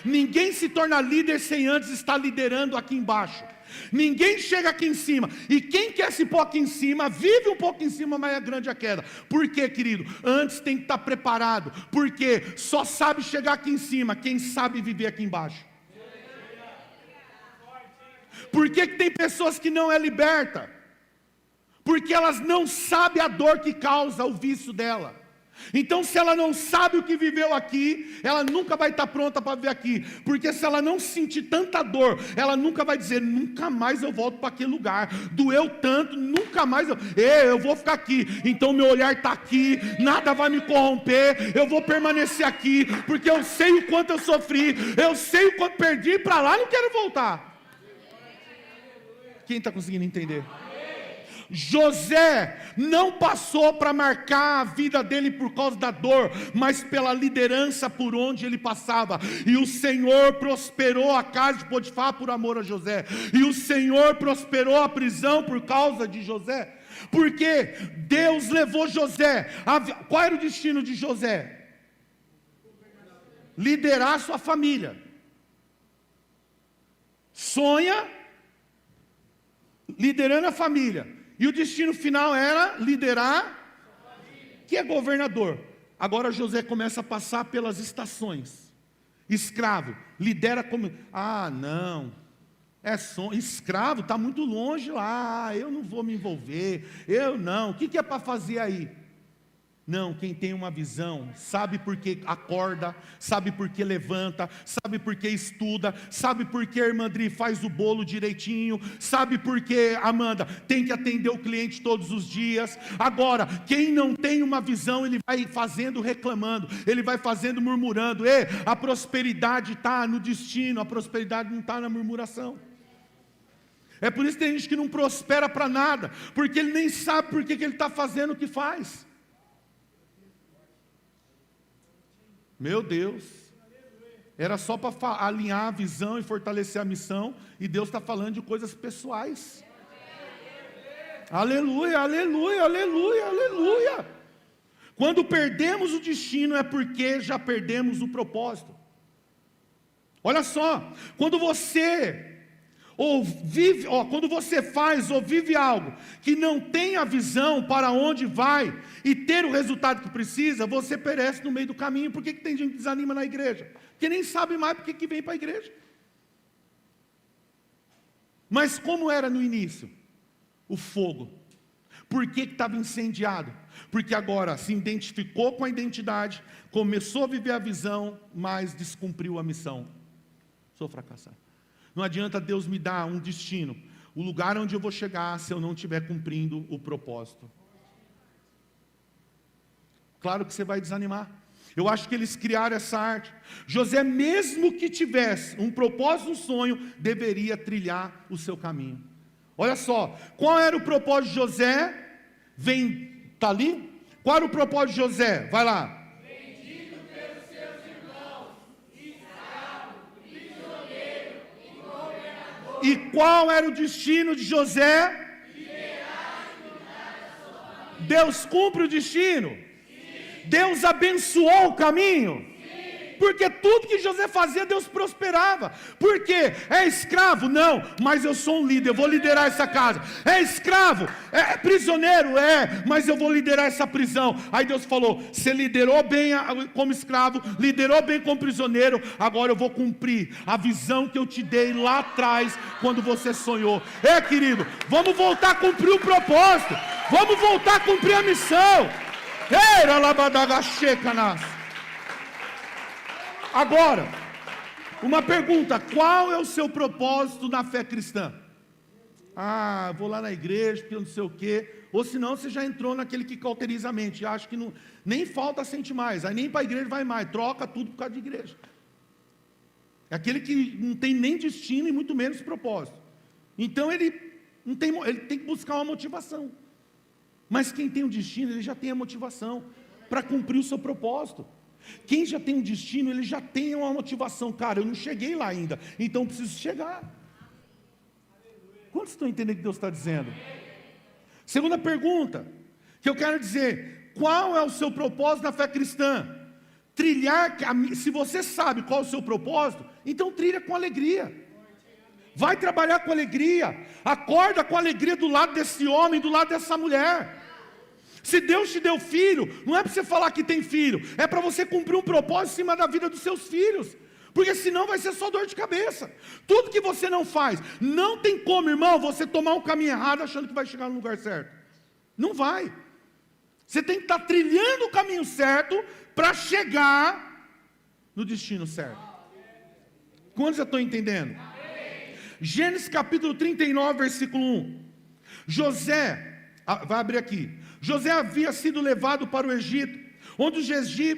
Ninguém se torna líder sem antes estar liderando aqui embaixo. Ninguém chega aqui em cima. E quem quer se pôr aqui em cima, vive um pouco em cima, mas é grande a queda. Por quê, querido? Antes tem que estar preparado. Porque só sabe chegar aqui em cima quem sabe viver aqui embaixo. Por que tem pessoas que não é liberta? Porque elas não sabem a dor que causa o vício dela. Então se ela não sabe o que viveu aqui, ela nunca vai estar pronta para viver aqui. Porque se ela não sentir tanta dor, ela nunca vai dizer, nunca mais eu volto para aquele lugar. Doeu tanto, nunca mais eu vou ficar aqui. Então meu olhar está aqui, nada vai me corromper, eu vou permanecer aqui. Porque eu sei o quanto eu sofri, eu sei o quanto perdi, para lá não quero voltar. Quem está conseguindo entender? José não passou para marcar a vida dele por causa da dor, mas pela liderança por onde ele passava. E o Senhor prosperou a casa de Potifar por amor a José. E o Senhor prosperou a prisão por causa de José. Porque Deus levou José. Qual era o destino de José? Liderar sua família. Sonha liderando a família. E o destino final era liderar, que é governador. Agora José começa a passar pelas estações. Escravo, lidera como... não, escravo, está muito longe lá, eu não vou me envolver, eu não. O que é para fazer aí? Não, quem tem uma visão, sabe por que acorda, sabe por que levanta, sabe por que estuda, sabe por que a irmã Dri faz o bolo direitinho, sabe por que Amanda tem que atender o cliente todos os dias. Agora, quem não tem uma visão, ele vai fazendo reclamando, ele vai fazendo murmurando. A prosperidade está no destino, a prosperidade não está na murmuração. É por isso que tem gente que não prospera para nada, porque ele nem sabe por que ele está fazendo o que faz. Meu Deus, era só para alinhar a visão e fortalecer a missão, e Deus está falando de coisas pessoais. Aleluia, aleluia, aleluia, aleluia. Quando perdemos o destino é porque já perdemos o propósito. Olha só, quando você quando você faz ou vive algo que não tem a visão para onde vai e ter o resultado que precisa, você perece no meio do caminho. Por que tem gente que desanima na igreja? Porque nem sabe mais por que vem para a igreja. Mas como era no início? O fogo. Por que estava incendiado? Porque agora se identificou com a identidade, começou a viver a visão, mas descumpriu a missão. Sou fracassado. Não adianta Deus me dar um destino, o lugar onde eu vou chegar, se eu não estiver cumprindo o propósito. Claro que você vai desanimar. Eu acho que eles criaram essa arte. José, mesmo que tivesse um propósito, um sonho, deveria trilhar o seu caminho. Olha só, qual era o propósito de José? Está ali? Qual era o propósito de José? Vai lá. E qual era o destino de José? Deus cumpre o destino. Deus abençoou o caminho. Porque tudo que José fazia, Deus prosperava. Por quê? É escravo? Não, mas eu sou um líder, eu vou liderar essa casa. É escravo? É prisioneiro? É, mas eu vou liderar essa prisão. Aí Deus falou, você liderou bem como escravo, liderou bem como prisioneiro, agora eu vou cumprir a visão que eu te dei lá atrás, quando você sonhou. Querido, vamos voltar a cumprir o propósito, vamos voltar a cumprir a missão. Agora, uma pergunta: qual é o seu propósito na fé cristã? Vou lá na igreja, porque eu não sei o quê. Ou senão você já entrou naquele que cauteriza a mente, acha que não, nem falta sente mais, aí nem para a igreja vai mais, troca tudo por causa de igreja. É aquele que não tem nem destino e muito menos propósito. Então ele tem que buscar uma motivação. Mas quem tem um destino, ele já tem a motivação para cumprir o seu propósito. Quem já tem um destino, ele já tem uma motivação. Cara, eu não cheguei lá ainda, então preciso chegar. Quantos estão entendendo o que Deus está dizendo? Segunda pergunta, que eu quero dizer: qual é o seu propósito na fé cristã? Trilhar, se você sabe qual é o seu propósito, então trilha com alegria. Vai trabalhar com alegria, acorda com alegria do lado desse homem, do lado dessa mulher. Se Deus te deu filho, não é para você falar que tem filho, é para você cumprir um propósito em cima da vida dos seus filhos, porque senão vai ser só dor de cabeça. Tudo que você não faz, não tem como, irmão, você tomar um caminho errado achando que vai chegar no lugar certo. Não vai. Você tem que estar trilhando o caminho certo para chegar no destino certo. Quantos já estão entendendo? Gênesis capítulo 39, versículo 1. José, vai abrir aqui. José havia sido levado para o Egito, onde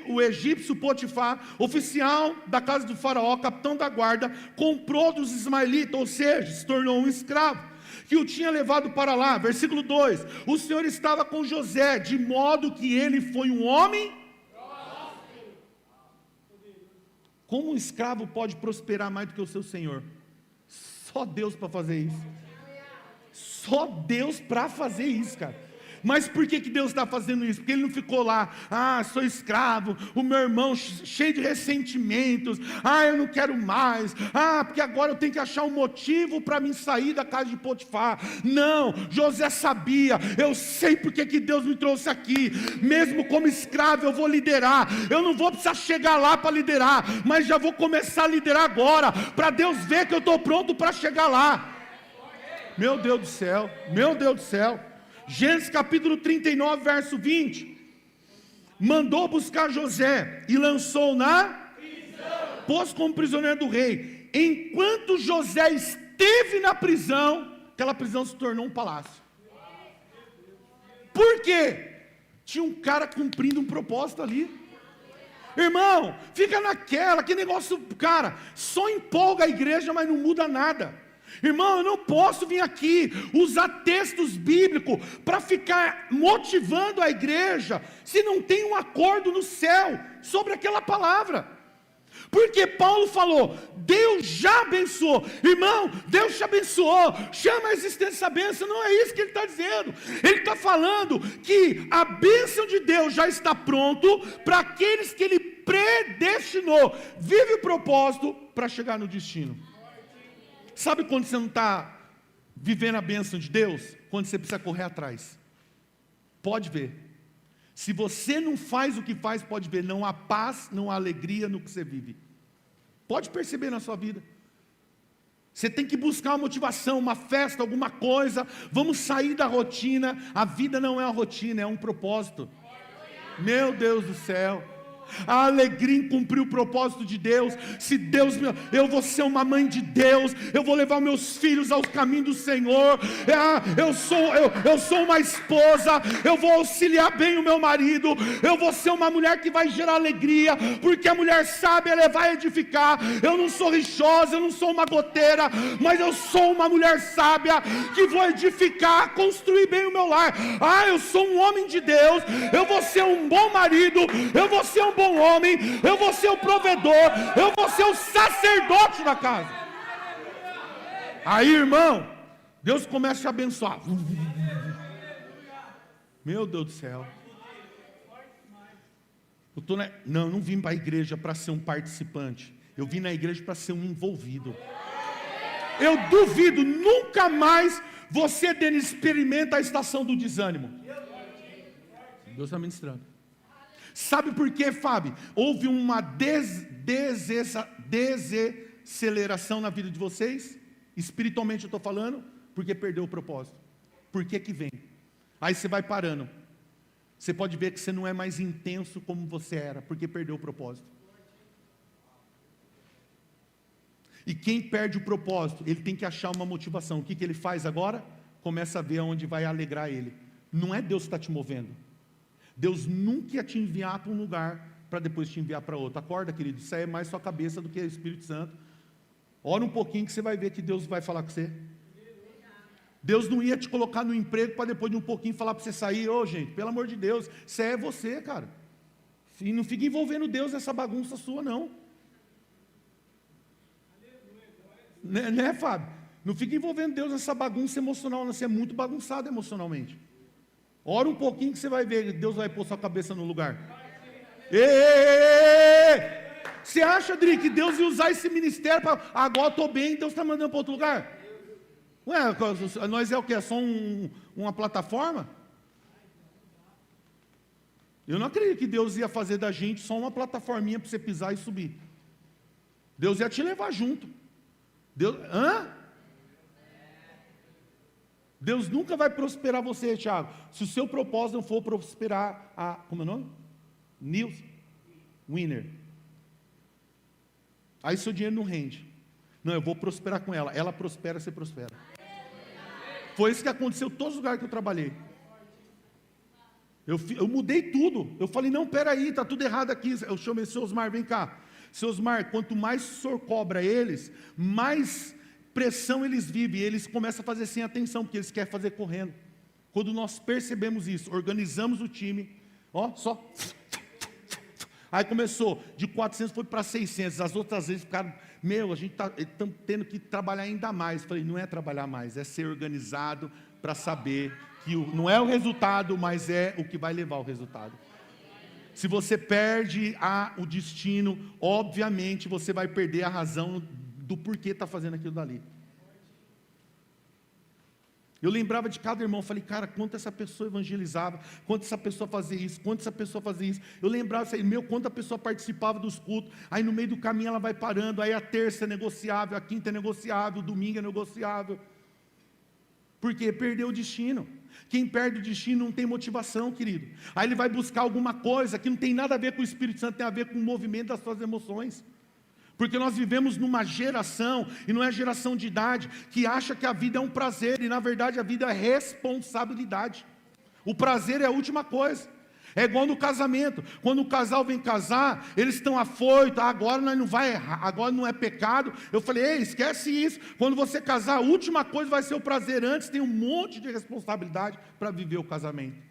o egípcio Potifar, oficial da casa do faraó, capitão da guarda, comprou dos ismaelitas, ou seja, se tornou um escravo, que o tinha levado para lá. Versículo 2. O Senhor estava com José, de modo que ele foi um homem. Como um escravo pode prosperar mais do que o seu senhor? Só Deus para fazer isso. Só Deus para fazer isso, cara. Mas por que Deus está fazendo isso? Porque ele não ficou lá, sou escravo, o meu irmão cheio de ressentimentos, eu não quero mais, porque agora eu tenho que achar um motivo para mim sair da casa de Potifar. Não, José sabia, eu sei porque que Deus me trouxe aqui, mesmo como escravo eu vou liderar, eu não vou precisar chegar lá para liderar, mas já vou começar a liderar agora, para Deus ver que eu estou pronto para chegar lá. Meu Deus do céu, meu Deus do céu. Gênesis capítulo 39, verso 20. Mandou buscar José e lançou na prisão, pôs como prisioneiro do rei. Enquanto José esteve na prisão, aquela prisão se tornou um palácio. Por quê? Tinha um cara cumprindo um propósito ali. Irmão, fica naquela, que negócio, cara, só empolga a igreja, mas não muda nada. Irmão, eu não posso vir aqui usar textos bíblicos para ficar motivando a igreja se não tem um acordo no céu sobre aquela palavra. Porque Paulo falou, Deus já abençoou. Irmão, Deus te abençoou, chama a existência a bênção. Não é isso que ele está dizendo. Ele está falando que a bênção de Deus já está pronto para aqueles que ele predestinou. Vive o propósito para chegar no destino. Sabe quando você não está vivendo a bênção de Deus? Quando você precisa correr atrás. Pode ver. Se você não faz o que faz, pode ver. Não há paz, não há alegria no que você vive. Pode perceber na sua vida. Você tem que buscar uma motivação, uma festa, alguma coisa. Vamos sair da rotina. A vida não é uma rotina, é um propósito. Meu Deus do céu. A alegria em cumprir o propósito de Deus. Se Deus, eu vou ser uma mãe de Deus, eu vou levar meus filhos aos caminhos do Senhor. Eu sou uma esposa, eu vou auxiliar bem o meu marido, eu vou ser uma mulher que vai gerar alegria, porque a mulher sábia, ela vai edificar. Eu não sou rixosa, eu não sou uma goteira, mas eu sou uma mulher sábia que vou edificar, construir bem o meu lar. Eu sou um homem de Deus, eu vou ser um bom marido, eu vou ser um bom homem, eu vou ser o provedor, eu vou ser o sacerdote da casa. Aí, irmão, Deus começa a te abençoar. Meu Deus do céu. Não, eu não vim para a igreja para ser um participante. Eu vim na igreja para ser um envolvido. Eu duvido, nunca mais você, Denis, experimenta a estação do desânimo. Deus está ministrando. Sabe por quê, Fábio? Houve uma desaceleração na vida de vocês? Espiritualmente eu estou falando, porque perdeu o propósito. Por que que vem? Aí você vai parando. Você pode ver que você não é mais intenso como você era, porque perdeu o propósito. E quem perde o propósito, ele tem que achar uma motivação. O que que ele faz agora? Começa a ver onde vai alegrar ele. Não é Deus que está te movendo. Deus nunca ia te enviar para um lugar, para depois te enviar para outro. Acorda, querido, isso aí é mais sua cabeça do que o Espírito Santo. Ora um pouquinho que você vai ver que Deus vai falar com você. Deus não ia te colocar no emprego para depois de um pouquinho falar para você sair. Ô, gente, pelo amor de Deus, isso é você, cara. E não fica envolvendo Deus nessa bagunça sua, não. Né, Fábio? Não fica envolvendo Deus nessa bagunça emocional, não. Você é muito bagunçado emocionalmente. Ora um pouquinho que você vai ver, Deus vai pôr sua cabeça no lugar. Você acha, Adri, que Deus ia usar esse ministério para agora estou bem, Deus está mandando para outro lugar? Ué, nós é o que? É só uma plataforma? Eu não acredito que Deus ia fazer da gente só uma plataforminha para você pisar e subir. Deus ia te levar junto. Deus nunca vai prosperar você, Thiago, se o seu propósito não for prosperar como é o nome? Nils Winner. Aí seu dinheiro não rende. Não, eu vou prosperar com ela. Ela prospera, você prospera. Foi isso que aconteceu em todos os lugares que eu trabalhei. Eu mudei tudo. Eu falei, não, peraí, está tudo errado aqui. Eu chamei seu Osmar, vem cá. Seu Osmar, quanto mais o senhor cobra eles, mais pressão eles vivem. Eles começam a fazer sem atenção, porque eles querem fazer correndo. Quando nós percebemos isso, organizamos o time, só... Aí começou, de 400 foi para 600, as outras vezes ficaram, a gente está tendo que trabalhar ainda mais. Falei, não é trabalhar mais, é ser organizado para saber que não é o resultado, mas é o que vai levar ao resultado. Se você perde o destino, obviamente você vai perder a razão do porquê está fazendo aquilo dali. Eu lembrava de cada irmão, falei, cara, quanto essa pessoa evangelizava, quanto essa pessoa fazia isso, quanto essa pessoa fazia isso. Eu lembrava, quanto a pessoa participava dos cultos, aí no meio do caminho ela vai parando, aí a terça é negociável, a quinta é negociável, o domingo é negociável. Por quê? Perdeu o destino. Quem perde o destino não tem motivação, querido. Aí ele vai buscar alguma coisa que não tem nada a ver com o Espírito Santo, tem a ver com o movimento das suas emoções. Porque nós vivemos numa geração, e não é geração de idade, que acha que a vida é um prazer, e na verdade a vida é responsabilidade. O prazer é a última coisa. É igual no casamento. Quando o casal vem casar, eles estão afoitos, agora nós não vai errar, agora não é pecado. Eu falei, ei, esquece isso. Quando você casar, a última coisa vai ser o prazer. Antes tem um monte de responsabilidade para viver o casamento.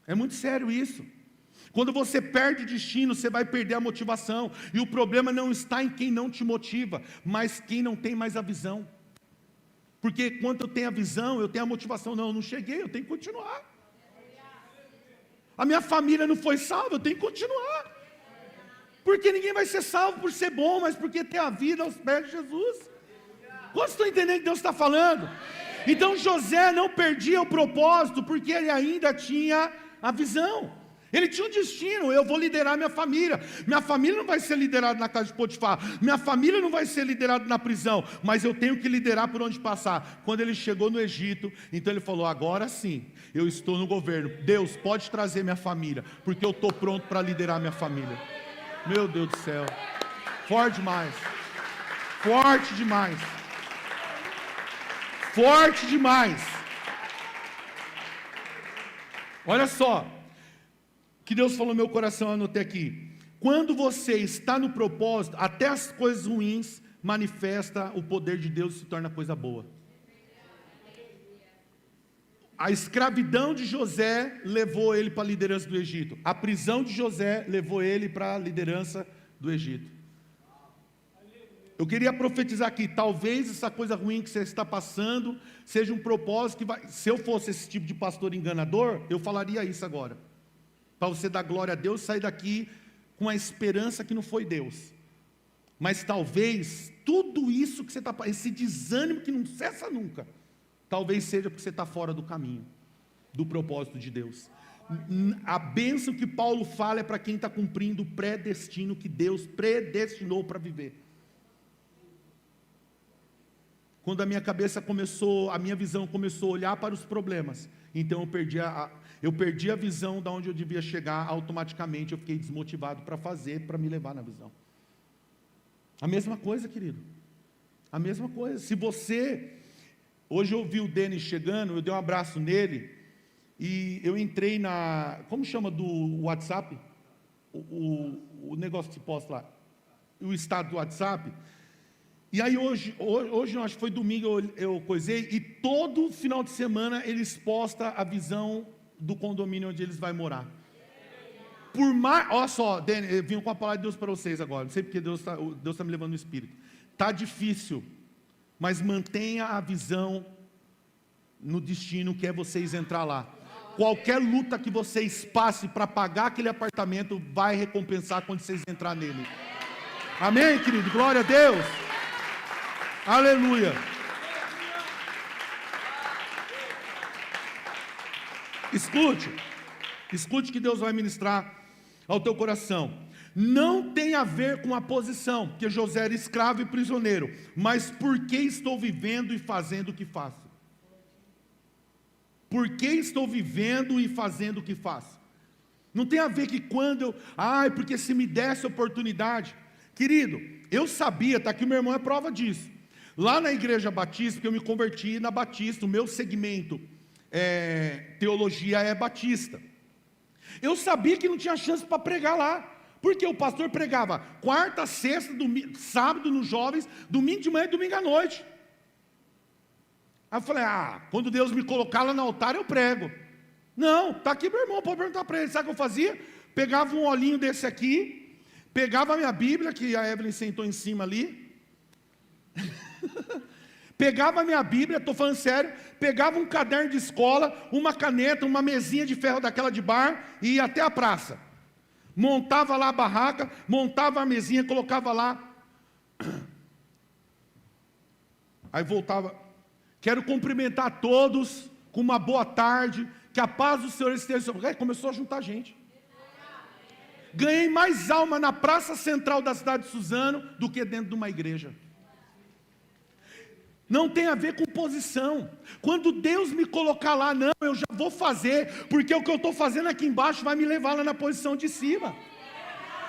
É muito sério isso. Quando você perde o destino, você vai perder a motivação. E o problema não está em quem não te motiva, mas quem não tem mais a visão. Porque quando eu tenho a visão, eu tenho a motivação. Não, eu não cheguei, eu tenho que continuar. A minha família não foi salva, eu tenho que continuar. Porque ninguém vai ser salvo por ser bom, mas porque tem a vida aos pés de Jesus. Quantos estão entendendo o que Deus está falando? Então José não perdia o propósito, porque ele ainda tinha a visão. Ele tinha um destino, eu vou liderar minha família não vai ser liderada na casa de Potifar, minha família não vai ser liderada na prisão, mas eu tenho que liderar por onde passar. Quando ele chegou no Egito, então ele falou, agora sim, eu estou no governo, Deus pode trazer minha família, porque eu estou pronto para liderar minha família. Meu Deus do céu, forte demais, forte demais, forte demais. Olha só, que Deus falou no meu coração, eu anotei aqui. Quando você está no propósito, até as coisas ruins manifesta o poder de Deus e se torna coisa boa. A escravidão de José levou ele para a liderança do Egito. A prisão de José levou ele para a liderança do Egito. Eu queria profetizar aqui, talvez essa coisa ruim que você está passando seja um propósito que vai... Se eu fosse esse tipo de pastor enganador, eu falaria isso agora. para você dar glória a Deus e sair daqui com a esperança que não foi Deus. Mas talvez tudo isso que você está, esse desânimo que não cessa nunca, talvez seja porque você está fora do caminho, do propósito de Deus. A bênção que Paulo fala é para quem está cumprindo o predestino que Deus predestinou para viver. Quando a minha cabeça começou, a minha visão começou a olhar para os problemas, então eu perdi a visão de onde eu devia chegar, automaticamente eu fiquei desmotivado para fazer, para me levar na visão. A mesma coisa, querido, a mesma coisa. Se você, hoje eu vi o Denis chegando, eu dei um abraço nele, e eu entrei como chama do WhatsApp? O negócio que se posta lá, o estado do WhatsApp. E aí hoje não, acho que foi domingo, eu coisei, e todo final de semana eles postam a visão do condomínio onde eles vão morar. Por mais, olha só, Denis, eu vim com a palavra de Deus para vocês agora, não sei porque Deus está me levando no Espírito. Está difícil, mas mantenha a visão no destino que é vocês entrar lá. Qualquer luta que vocês passem para pagar aquele apartamento, vai recompensar quando vocês entrar nele. Amém, querido? Glória a Deus. Aleluia. Escute que Deus vai ministrar ao teu coração. Não tem a ver com a posição, porque José era escravo e prisioneiro, mas por que estou vivendo e fazendo o que faço? Por que estou vivendo e fazendo o que faço? Não tem a ver que quando porque se me desse oportunidade. Querido, eu sabia, está aqui o meu irmão é prova disso. Lá na igreja batista, porque eu me converti na batista, o meu segmento teologia é batista. Eu sabia que não tinha chance para pregar lá, porque o pastor pregava quarta, sexta, domingo, sábado nos jovens, domingo de manhã e domingo à noite. Aí eu falei, quando Deus me colocar lá no altar eu prego. Não, está aqui meu irmão, pode perguntar para ele. Sabe o que eu fazia? Pegava um olhinho desse aqui, pegava a minha Bíblia, que a Evelyn sentou em cima ali, pegava a minha Bíblia, estou falando sério, pegava um caderno de escola, uma caneta, uma mesinha de ferro daquela de bar, e ia até a praça. Montava lá a barraca, montava a mesinha, colocava lá. Aí voltava. Quero cumprimentar todos com uma boa tarde, que a paz do Senhor esteja sobre. Começou a juntar gente. Ganhei mais alma na praça central da cidade de Suzano do que dentro de uma igreja. Não tem a ver com posição. Quando Deus me colocar lá, não, eu já vou fazer, porque o que eu estou fazendo aqui embaixo vai me levar lá na posição de cima.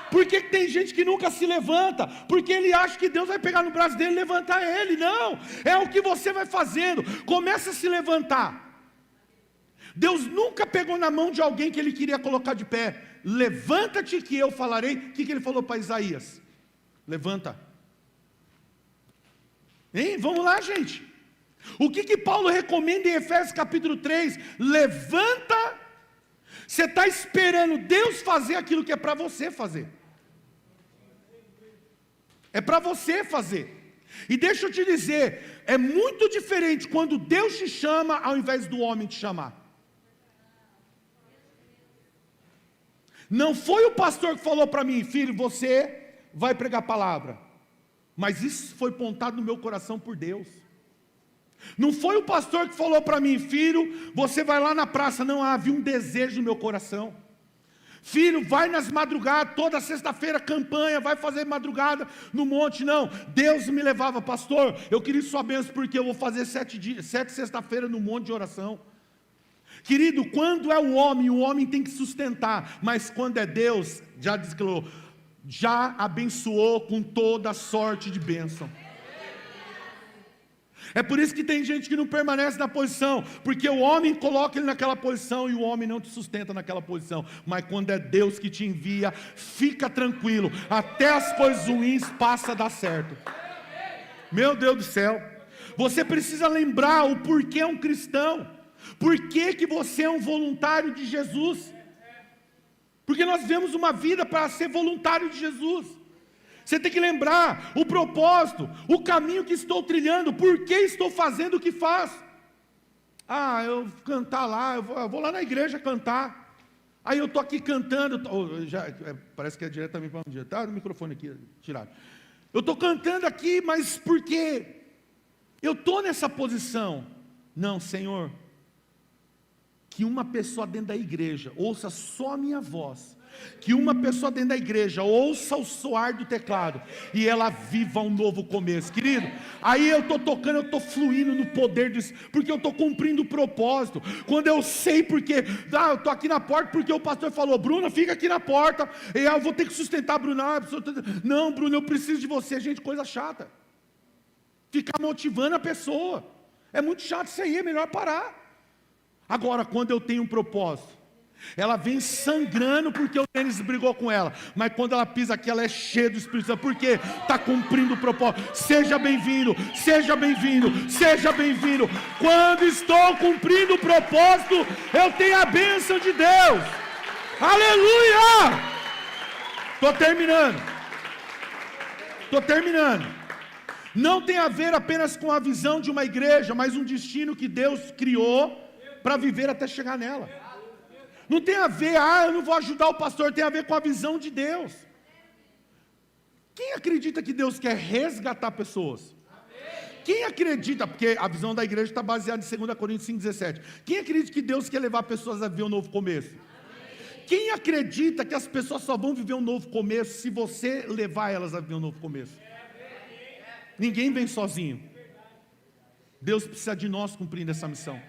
Por que tem gente que nunca se levanta? Porque ele acha que Deus vai pegar no braço dele e levantar ele. Não, é o que você vai fazendo. Começa a se levantar. Deus nunca pegou na mão de alguém que ele queria colocar de pé. Levanta-te que eu falarei. O que ele falou para Isaías? Levanta. Hein? Vamos lá, gente. O que Paulo recomenda em Efésios capítulo 3? Levanta. Você está esperando Deus fazer aquilo que é para você fazer. É para você fazer. E deixa eu te dizer, é muito diferente quando Deus te chama ao invés do homem te chamar. Não foi o pastor que falou para mim, filho, você vai pregar a palavra. Mas isso foi pontado no meu coração por Deus. Não foi o pastor que falou para mim, filho, você vai lá na praça. Não, havia um desejo no meu coração. Filho, vai nas madrugadas, toda sexta-feira campanha, vai fazer madrugada no monte. Não, Deus me levava, pastor, eu queria sua bênção porque eu vou fazer 7 sexta-feira no monte de oração. Querido, quando é o homem tem que sustentar, mas quando é Deus, já declarou, já abençoou com toda sorte de bênção. É por isso que tem gente que não permanece na posição, porque o homem coloca ele naquela posição e o homem não te sustenta naquela posição. Mas quando é Deus que te envia, fica tranquilo, até as coisas ruins passam a dar certo. Meu Deus do céu, você precisa lembrar o porquê é um cristão, por que você é um voluntário de Jesus, porque nós vivemos uma vida para ser voluntário de Jesus. Você tem que lembrar o propósito, o caminho que estou trilhando, por que estou fazendo o que faço. Eu cantar lá, eu vou lá na igreja cantar. Aí eu estou aqui cantando, parece que é diretamente para um dia, tá? O microfone aqui, tirado. Eu estou cantando aqui, mas por quê? Eu estou nessa posição. Não, Senhor, que uma pessoa dentro da igreja ouça só a minha voz, que uma pessoa dentro da igreja ouça o soar do teclado e ela viva um novo começo, querido. Aí eu estou tocando, eu estou fluindo no poder disso, porque eu estou cumprindo o propósito. Quando eu sei porque, eu estou aqui na porta porque o pastor falou, Bruna, fica aqui na porta, e eu vou ter que sustentar a Bruna. Não, Bruna, eu preciso de você. Gente, coisa chata, ficar motivando a pessoa, é muito chato isso aí, é melhor parar. Agora, quando eu tenho um propósito, ela vem sangrando porque o Denis brigou com ela, mas quando ela pisa aqui, ela é cheia do Espírito Santo, porque está cumprindo o propósito. Seja bem-vindo, seja bem-vindo, seja bem-vindo. Quando estou cumprindo o propósito, eu tenho a bênção de Deus. Aleluia! Estou terminando. Não tem a ver apenas com a visão de uma igreja, mas um destino que Deus criou para viver até chegar nela. Não tem a ver, eu não vou ajudar o pastor, tem a ver com a visão de Deus. Quem acredita que Deus quer resgatar pessoas? Quem acredita, porque a visão da igreja está baseada em 2 Coríntios 5,17. Quem acredita que Deus quer levar pessoas a viver um novo começo? Quem acredita que as pessoas só vão viver um novo começo se você levar elas a viver um novo começo? Ninguém vem sozinho. Deus precisa de nós cumprindo essa missão.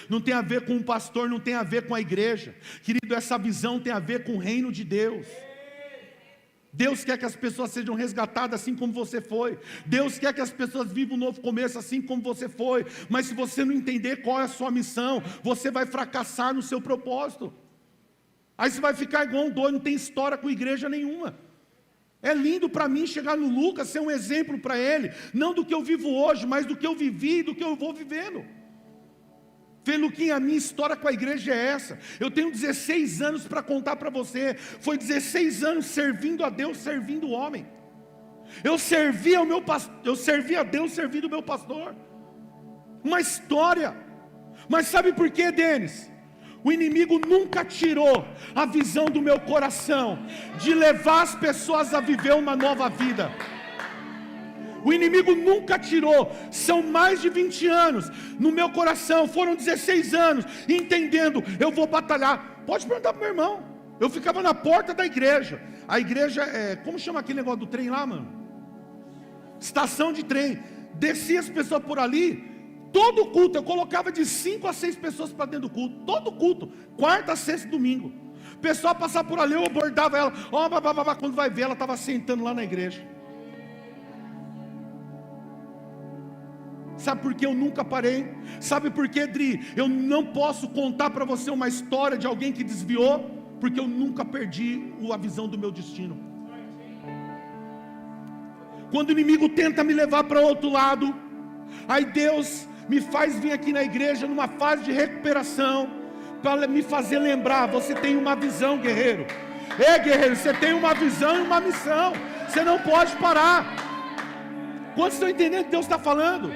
Não tem a ver com o pastor, não tem a ver com a igreja. Querido, essa visão tem a ver com o reino de Deus. Deus quer que as pessoas sejam resgatadas assim como você foi. Deus quer que as pessoas vivam um novo começo assim como você foi. Mas se você não entender qual é a sua missão, você vai fracassar no seu propósito. Aí você vai ficar igual um doido, não tem história com igreja nenhuma. É lindo para mim chegar no Lucas, ser um exemplo para ele, não do que eu vivo hoje, mas do que eu vivi e do que eu vou vivendo. Luquinha, a minha história com a igreja é essa. Eu tenho 16 anos para contar para você. Foi 16 anos servindo a Deus, servindo o homem. Eu servi a Deus servindo o meu pastor. Uma história. Mas sabe por quê, Denis? O inimigo nunca tirou a visão do meu coração de levar as pessoas a viver uma nova vida. O inimigo nunca tirou. São mais de 20 anos no meu coração, foram 16 anos entendendo, eu vou batalhar. Pode perguntar para o meu irmão. Eu ficava na porta da igreja. A igreja como chama aquele negócio do trem lá, mano? Estação de trem. Descia as pessoas por ali. Todo culto, eu colocava de 5 a 6 pessoas para dentro do culto. Todo culto, quarta, sexta e domingo. O pessoal passava por ali, eu abordava ela. Quando vai ver, ela estava sentando lá na igreja. Sabe por que eu nunca parei? Sabe por que, Dri? Eu não posso contar para você uma história de alguém que desviou, porque eu nunca perdi a visão do meu destino. Quando o inimigo tenta me levar para outro lado, aí Deus me faz vir aqui na igreja numa fase de recuperação, para me fazer lembrar, você tem uma visão, guerreiro. Guerreiro, você tem uma visão e uma missão, você não pode parar. Quantos estão entendendo o que Deus está falando?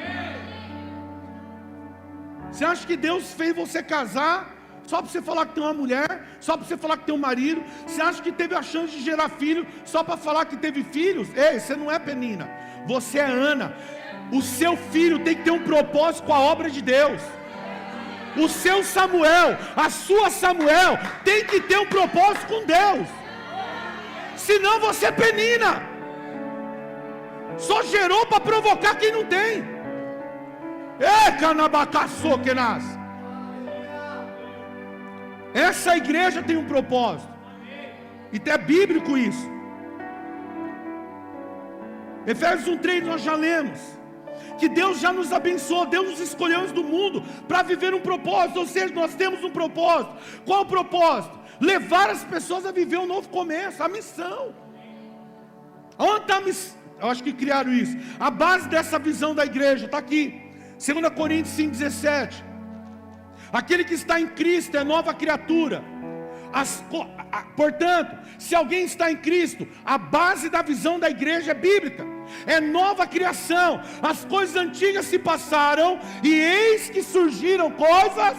Você acha que Deus fez você casar só para você falar que tem uma mulher, só para você falar que tem um marido? Você acha que teve a chance de gerar filho só para falar que teve filhos? Ei, você não é Penina, você é Ana. O seu filho tem que ter um propósito com a obra de Deus. O seu Samuel, a sua Samuel tem que ter um propósito com Deus. Senão você é Penina, só gerou para provocar quem não tem. Essa igreja tem um propósito, e é bíblico isso. Efésios 1:3 nós já lemos que Deus já nos abençoou, Deus nos escolheu do mundo para viver um propósito, ou seja, nós temos um propósito. Qual o propósito? Levar as pessoas a viver um novo começo, a missão. Onde está a missão? Eu acho que criaram isso. A base dessa visão da igreja está aqui, 2 Coríntios 5,17. Aquele que está em Cristo é nova criatura. Portanto, se alguém está em Cristo, a base da visão da igreja é bíblica, é nova criação. As coisas antigas se passaram e eis que surgiram coisas.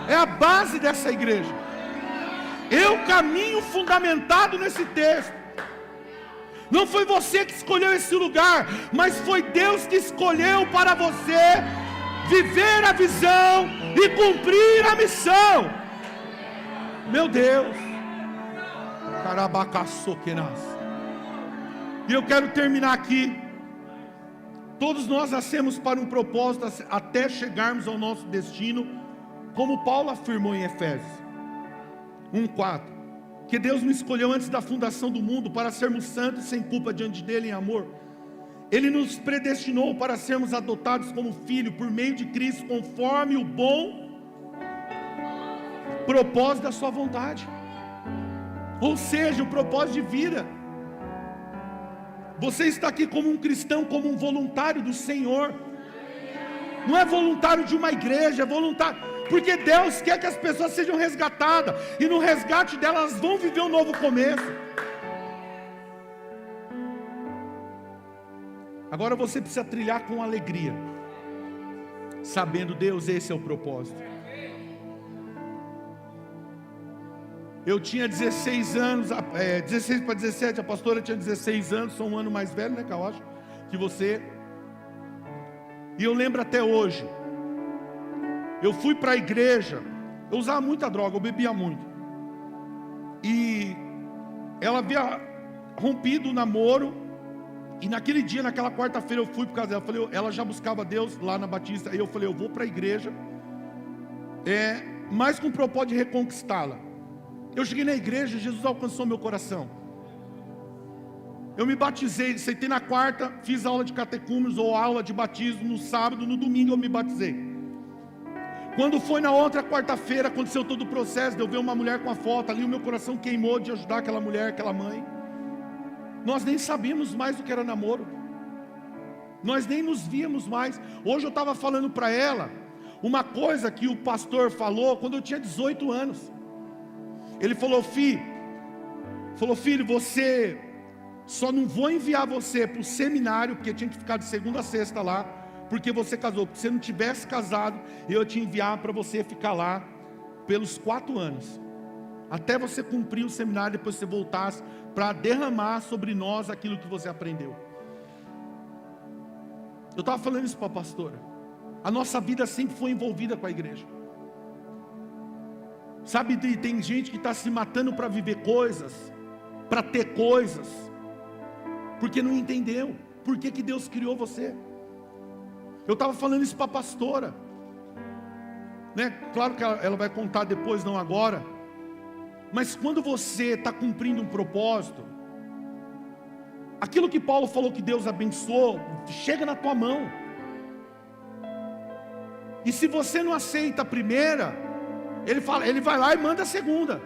É a base dessa igreja. Eu caminho fundamentado nesse texto. Não foi você que escolheu esse lugar, mas foi Deus que escolheu para você viver a visão e cumprir a missão. Meu Deus. E eu quero terminar aqui. Todos nós nascemos para um propósito até chegarmos ao nosso destino, como Paulo afirmou em Efésios 1:4. Que Deus me escolheu antes da fundação do mundo para sermos santos e sem culpa diante dele em amor. Ele nos predestinou para sermos adotados como filho por meio de Cristo, conforme o bom propósito da sua vontade. Ou seja, o propósito de vida. Você está aqui como um cristão, como um voluntário do Senhor. Não é voluntário de uma igreja, é voluntário. Porque Deus quer que as pessoas sejam resgatadas. E no resgate delas, elas vão viver um novo começo. Agora você precisa trilhar com alegria, sabendo, Deus, esse é o propósito. Eu tinha 16 anos, 16 para 17, a pastora tinha 16 anos, sou um ano mais velho, né, que eu acho, que você. E eu lembro até hoje, eu fui para a igreja, eu usava muita droga, eu bebia muito. E ela havia rompido o namoro, e naquele dia, naquela quarta-feira eu fui por causa dela. Eu falei, ela já buscava Deus lá na Batista, aí eu falei, eu vou para a igreja, mas com o propósito de reconquistá-la. Eu cheguei na igreja, Jesus alcançou meu coração. Eu me batizei, sentei na quarta, fiz aula de catecúmenos ou aula de batismo no sábado, no domingo eu me batizei. Quando foi na outra quarta-feira, aconteceu todo o processo de eu ver uma mulher com a foto ali, o meu coração queimou de ajudar aquela mulher, aquela mãe. Nós nem sabíamos mais do que era namoro. Nós nem nos víamos mais. Hoje eu estava falando para ela uma coisa que o pastor falou quando eu tinha 18 anos. Ele falou, filho, você, só não vou enviar você para o seminário, porque tinha que ficar de segunda a sexta lá, porque você casou. Porque se você não tivesse casado, eu ia te enviar para você ficar lá pelos 4 anos. Até você cumprir o seminário, depois você voltasse para derramar sobre nós aquilo que você aprendeu. Eu estava falando isso para a pastora. A nossa vida sempre foi envolvida com a igreja. Sabe, tem gente que está se matando para viver coisas, para ter coisas, porque não entendeu por que Deus criou você. Eu estava falando isso para a pastora, né? Claro que ela vai contar depois, não agora. Mas quando você está cumprindo um propósito, aquilo que Paulo falou que Deus abençoou, chega na tua mão. E se você não aceita a primeira, ele vai lá e manda a segunda.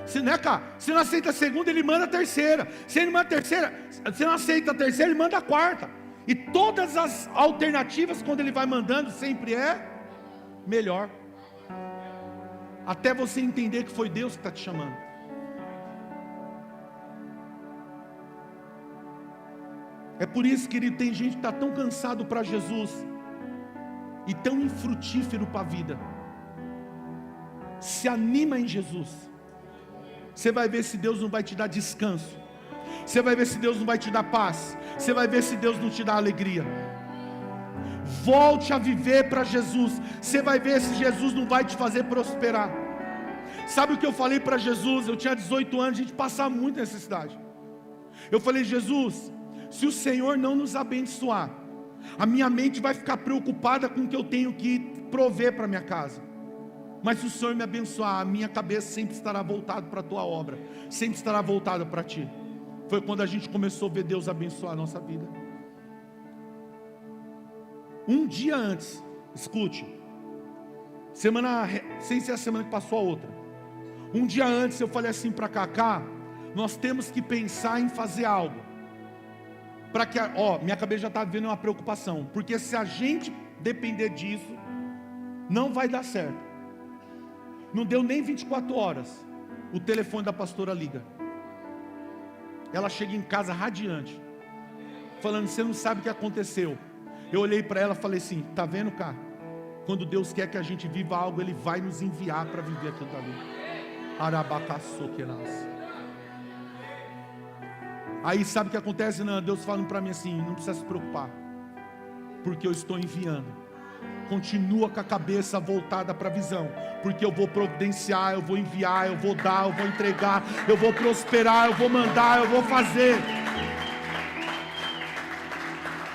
Se não aceita a segunda, ele manda a terceira. Se ele manda a terceira, se não aceita a terceira, ele manda a quarta. E todas as alternativas, quando ele vai mandando, sempre é melhor. Até você entender que foi Deus que está te chamando. É por isso, querido, tem gente que está tão cansado para Jesus e tão infrutífero para a vida. Se anima em Jesus. Você vai ver se Deus não vai te dar descanso. Você vai ver se Deus não vai te dar paz. Você vai ver se Deus não te dá alegria. Volte a viver para Jesus. Você vai ver se Jesus não vai te fazer prosperar. Sabe o que eu falei para Jesus? Eu tinha 18 anos, a gente passava muita necessidade. Eu falei, Jesus, se o Senhor não nos abençoar, a minha mente vai ficar preocupada com o que eu tenho que prover para minha casa. Mas se o Senhor me abençoar, a minha cabeça sempre estará voltada para a tua obra, sempre estará voltada para ti. Foi quando a gente começou a ver Deus abençoar a nossa vida. Um dia antes, escute, sem ser a semana que passou a outra, um dia antes eu falei assim para Cacá, nós temos que pensar em fazer algo, para que, minha cabeça já está vendo uma preocupação, porque se a gente depender disso, não vai dar certo. Não deu nem 24 horas, o telefone da pastora liga. Ela chega em casa radiante, falando, você não sabe o que aconteceu. Eu olhei para ela e falei assim, tá vendo, cara? Quando Deus quer que a gente viva algo, Ele vai nos enviar para viver aquilo ali. Aí sabe o que acontece? Não, Deus falando para mim assim: não precisa se preocupar, porque eu estou enviando. Continua com a cabeça voltada para a visão, porque eu vou providenciar, eu vou enviar, eu vou dar, eu vou entregar, eu vou prosperar, eu vou mandar, eu vou fazer.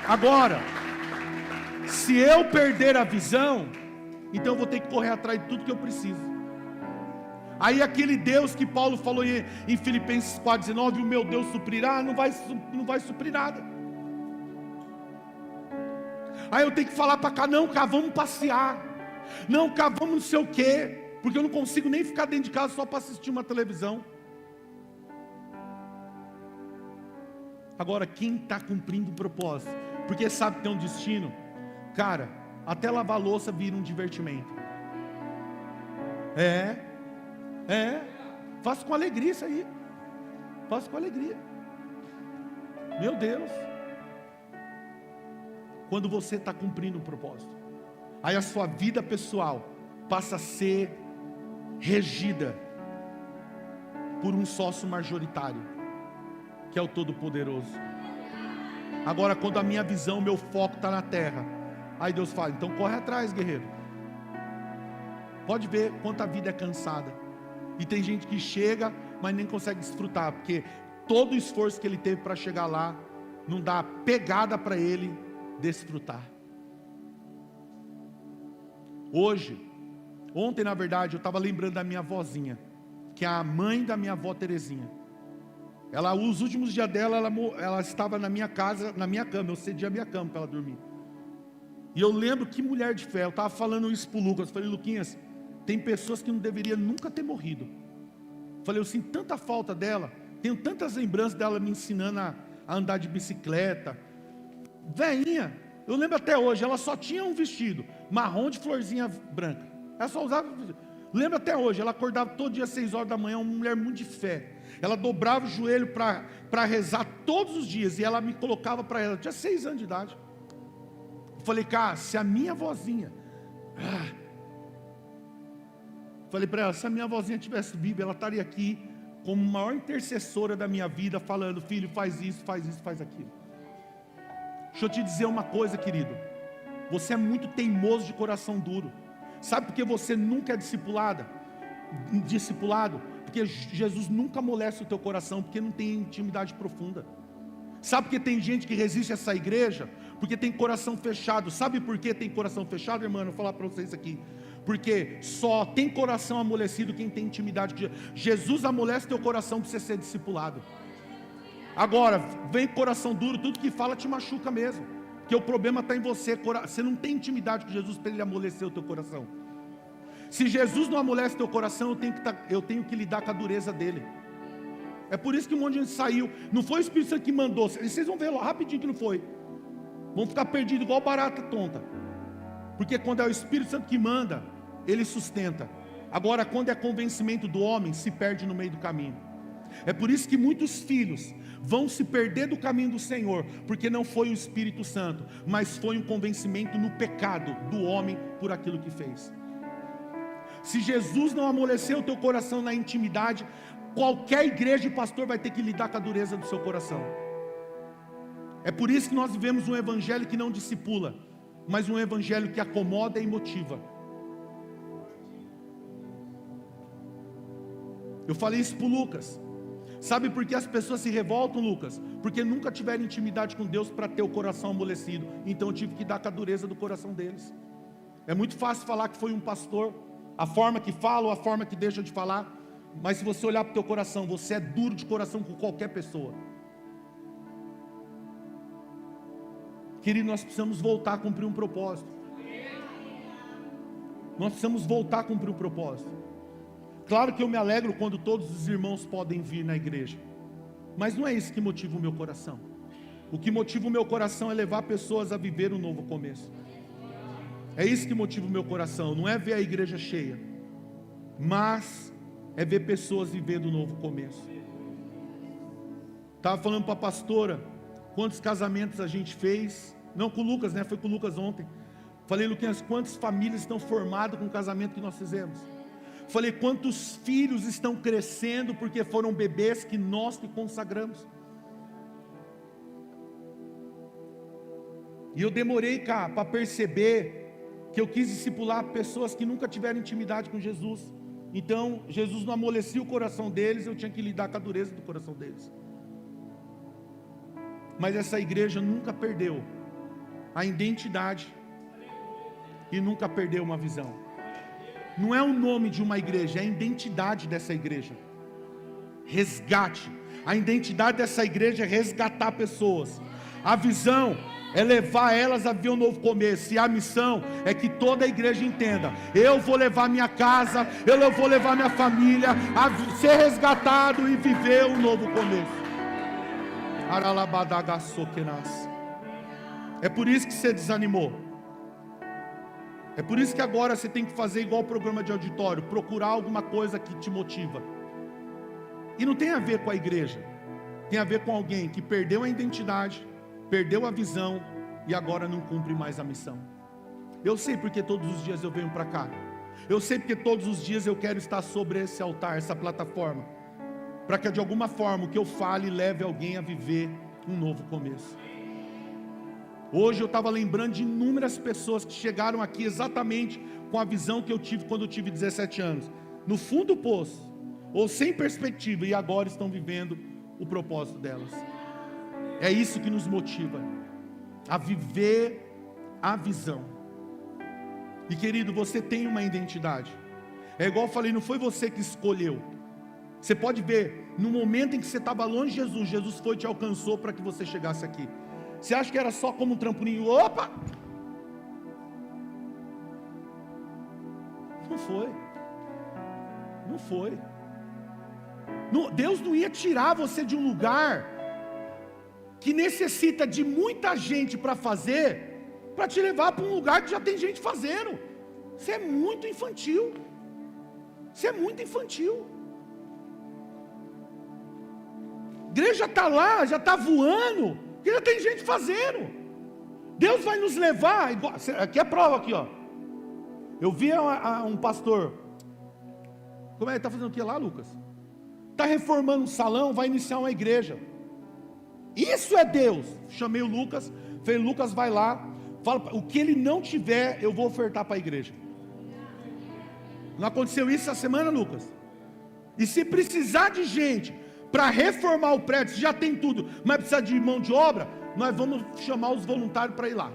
Agora, se eu perder a visão, então eu vou ter que correr atrás de tudo que eu preciso. Aí aquele Deus que Paulo falou em Filipenses 4,19, o meu Deus suprirá, não vai suprir nada. Aí eu tenho que falar para cá: não, cá, vamos passear. Não, cá, vamos não sei o quê. Porque eu não consigo nem ficar dentro de casa só para assistir uma televisão. Agora, quem está cumprindo o propósito, porque sabe que tem um destino, cara, até lavar louça vira um divertimento. Faço com alegria isso aí. Faço com alegria. Meu Deus. Quando você está cumprindo um propósito, aí a sua vida pessoal passa a ser regida por um sócio majoritário, que é o Todo-Poderoso. Agora, quando a minha visão, meu foco está na terra, aí Deus fala: então corre atrás, guerreiro. Pode ver quanta vida é cansada. E tem gente que chega, mas nem consegue desfrutar, porque todo o esforço que ele teve para chegar lá, não dá pegada para ele desfrutar. Ontem na verdade, eu estava lembrando da minha avózinha, que é a mãe da minha avó Terezinha. Os últimos dias dela, ela estava na minha casa, na minha cama, eu cedi a minha cama para ela dormir. E eu lembro que mulher de fé, eu estava falando isso para o Lucas, falei: Luquinhas, tem pessoas que não deveriam nunca ter morrido. Falei: eu sinto tanta falta dela, tenho tantas lembranças dela me ensinando a andar de bicicleta. Veinha, eu lembro até hoje, ela só tinha um vestido marrom de florzinha branca. Ela só usava. Lembro até hoje, ela acordava todo dia às 6 horas da manhã, uma mulher muito de fé. Ela dobrava o joelho para rezar todos os dias, e ela me colocava para ela. Eu tinha 6 anos de idade. Eu falei: cara, se a minha vozinha, falei para ela, se a minha vozinha tivesse viva, ela estaria aqui como maior intercessora da minha vida, falando: filho, faz isso, faz aquilo. Deixa eu te dizer uma coisa, querido. Você é muito teimoso de coração duro. Sabe por que você nunca é discipulado? Porque Jesus nunca amolece o teu coração, porque não tem intimidade profunda. Sabe por que tem gente que resiste a essa igreja? Porque tem coração fechado. Sabe por que tem coração fechado, irmão? Eu vou falar para vocês aqui. Porque só tem coração amolecido quem tem intimidade com Jesus. Jesus amolece teu coração para você ser discipulado. Agora, vem coração duro, tudo que fala te machuca mesmo. Porque o problema está em você. Você não tem intimidade com Jesus para ele amolecer o teu coração. Se Jesus não amolece teu coração, eu tenho que lidar com a dureza dele. É por isso que um monte de gente saiu. Não foi o Espírito Santo que mandou. Vocês vão ver lá rapidinho que não foi. Vão ficar perdidos igual barata tonta. Porque quando é o Espírito Santo que manda, ele sustenta. Agora, quando é convencimento do homem, se perde no meio do caminho. É por isso que muitos filhos vão se perder do caminho do Senhor, porque não foi o Espírito Santo, mas foi um convencimento no pecado do homem por aquilo que fez. Se Jesus não amoleceu o teu coração na intimidade, qualquer igreja e pastor vai ter que lidar com a dureza do seu coração. É por isso que nós vivemos um evangelho que não discipula, mas um evangelho que acomoda e motiva. Eu falei isso para o Lucas. Sabe por que as pessoas se revoltam, Lucas? Porque nunca tiveram intimidade com Deus para ter o coração amolecido. Então eu tive que dar com a dureza do coração deles. É muito fácil falar que foi um pastor, a forma que fala ou a forma que deixa de falar. Mas se você olhar para o teu coração, você é duro de coração com qualquer pessoa. Querido, nós precisamos voltar a cumprir um propósito. Nós precisamos voltar a cumprir um propósito. Claro que eu me alegro quando todos os irmãos podem vir na igreja, mas não é isso que motiva o meu coração. O que motiva o meu coração é levar pessoas a viver um novo começo. É isso que motiva o meu coração. Não é ver a igreja cheia, mas é ver pessoas vivendo um novo começo. Estava falando para a pastora quantos casamentos a gente fez. Não com o Lucas, né? Foi com o Lucas ontem. Falei: Luquinhas, quantas famílias estão formadas com o casamento que nós fizemos? Falei, quantos filhos estão crescendo porque foram bebês que nós que consagramos. E eu demorei, cara, para perceber que eu quis discipular pessoas que nunca tiveram intimidade com Jesus. Então, Jesus não amolecia o coração deles, eu tinha que lidar com a dureza do coração deles. Mas essa igreja nunca perdeu a identidade e nunca perdeu uma visão. Não é o nome de uma igreja, é a identidade dessa igreja. Resgate. A identidade dessa igreja é resgatar pessoas. A visão é levar elas a ver um novo começo. E a missão é que toda a igreja entenda: eu vou levar minha casa, eu vou levar minha família a ser resgatado e viver um novo começo. É por isso que você desanimou. É por isso que agora você tem que fazer igual o programa de auditório, procurar alguma coisa que te motiva. E não tem a ver com a igreja, tem a ver com alguém que perdeu a identidade, perdeu a visão e agora não cumpre mais a missão. Eu sei porque todos os dias eu venho para cá. Eu sei porque todos os dias eu quero estar sobre esse altar, essa plataforma, para que de alguma forma o que eu fale leve alguém a viver um novo começo. Hoje eu estava lembrando de inúmeras pessoas que chegaram aqui exatamente com a visão que eu tive quando eu tive 17 anos. No fundo do poço, ou sem perspectiva, e agora estão vivendo o propósito delas. É isso que nos motiva, a viver a visão. E querido, você tem uma identidade. É igual eu falei, não foi você que escolheu. Você pode ver, no momento em que você estava longe de Jesus, Jesus foi e te alcançou para que você chegasse aqui. Você acha que era só como um trampolim? Opa! Não foi. Não foi. Deus não ia tirar você de um lugar que necessita de muita gente para fazer, para te levar para um lugar que já tem gente fazendo. Você é muito infantil. Você é muito infantil. A igreja está lá, já está voando, porque já tem gente fazendo. Deus vai nos levar. Aqui é a prova aqui, ó. Eu vi um pastor. Como é que está fazendo o que lá, Lucas? Está reformando um salão, vai iniciar uma igreja. Isso é Deus. Chamei o Lucas, falei, Lucas, vai lá, fala, o que ele não tiver, eu vou ofertar para a igreja. Não aconteceu isso essa semana, Lucas? E se precisar de gente para reformar o prédio, se já tem tudo, mas precisa de mão de obra, nós vamos chamar os voluntários para ir lá.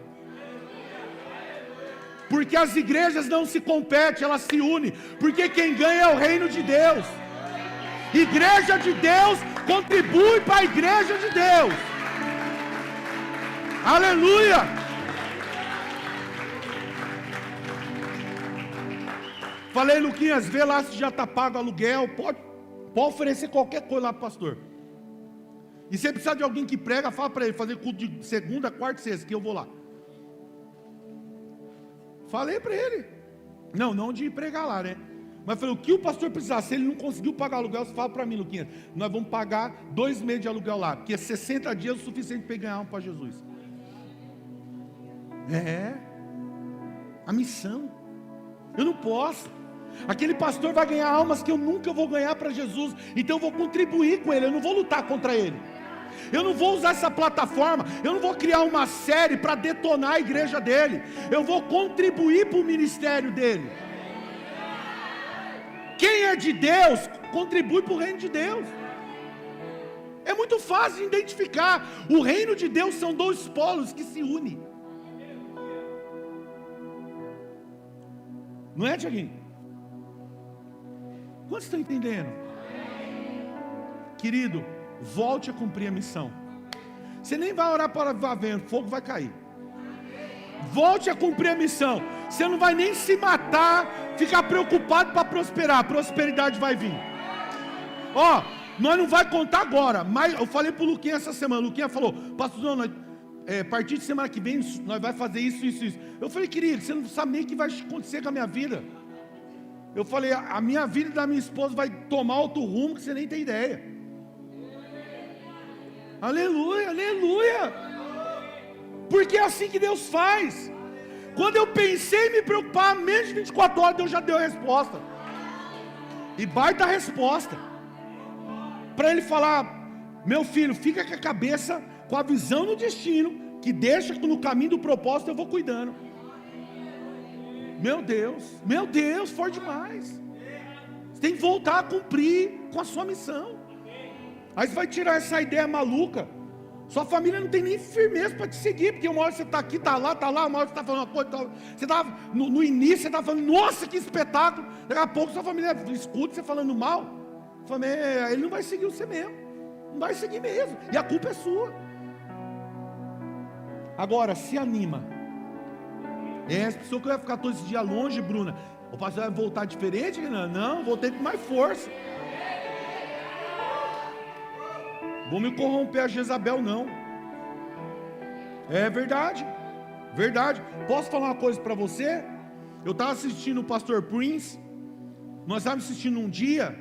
Porque as igrejas não se competem, elas se unem. Porque quem ganha é o reino de Deus. Igreja de Deus contribui para a igreja de Deus. Aleluia! Falei, Luquinhas, vê lá se já está pago o aluguel. Pode oferecer qualquer coisa lá para o pastor. E se precisar de alguém que prega, fala para ele fazer culto de segunda, quarta e sexta, que eu vou lá. Falei para ele. Não de pregar lá, né? Mas falei, o que o pastor precisar, se ele não conseguiu pagar aluguel, você fala para mim, Luquinhas, nós vamos pagar 2 meses de aluguel lá, porque 60 dias é o suficiente para ganhar um para Jesus. A missão. Eu não posso. Aquele pastor vai ganhar almas que eu nunca vou ganhar para Jesus, então eu vou contribuir com ele, eu não vou lutar contra ele. Eu não vou usar essa plataforma, eu não vou criar uma série para detonar a igreja dele. Eu vou contribuir para o ministério dele. Quem é de Deus, contribui para o reino de Deus. É muito fácil de identificar. O reino de Deus são 2 polos que se unem. Não é, Tiaguinho? Quantos estão entendendo? Querido, volte a cumprir a missão. Você nem vai orar para avivar vento, fogo vai cair. Volte a cumprir a missão. Você não vai nem se matar, ficar preocupado para prosperar. A prosperidade vai vir. Ó, nós não vai contar agora, mas eu falei para o Luquinha essa semana. O Luquinha falou, pastor, a partir de semana que vem nós vai fazer isso. Eu falei, querido, você não sabe nem o que vai acontecer com a minha vida. Eu falei, a minha vida e da minha esposa vai tomar outro rumo que você nem tem ideia. Aleluia, aleluia. Porque é assim que Deus faz. Quando eu pensei em me preocupar, menos de 24 horas Deus já deu a resposta. E baita resposta. Para ele falar: meu filho, fica com a cabeça, com a visão no destino, que deixa no caminho do propósito, eu vou cuidando. Meu Deus, forte demais. Você tem que voltar a cumprir com a sua missão. Aí você vai tirar essa ideia maluca. Sua família não tem nem firmeza para te seguir, porque uma hora você está aqui, está lá, uma hora você está falando uma coisa, você estava no início, você estava falando, nossa, que espetáculo. Daqui a pouco sua família escuta você falando mal. Ele não vai seguir você mesmo. Não vai seguir mesmo. E a culpa é sua. Agora, se anima. Essa pessoa que vai ficar todo esse dia longe, Bruna, o pastor vai voltar diferente? Não, voltei com mais força. Vou me corromper a Jezabel, não. É verdade. Posso falar uma coisa para você? Eu estava assistindo o pastor Prince. Nós estávamos assistindo um dia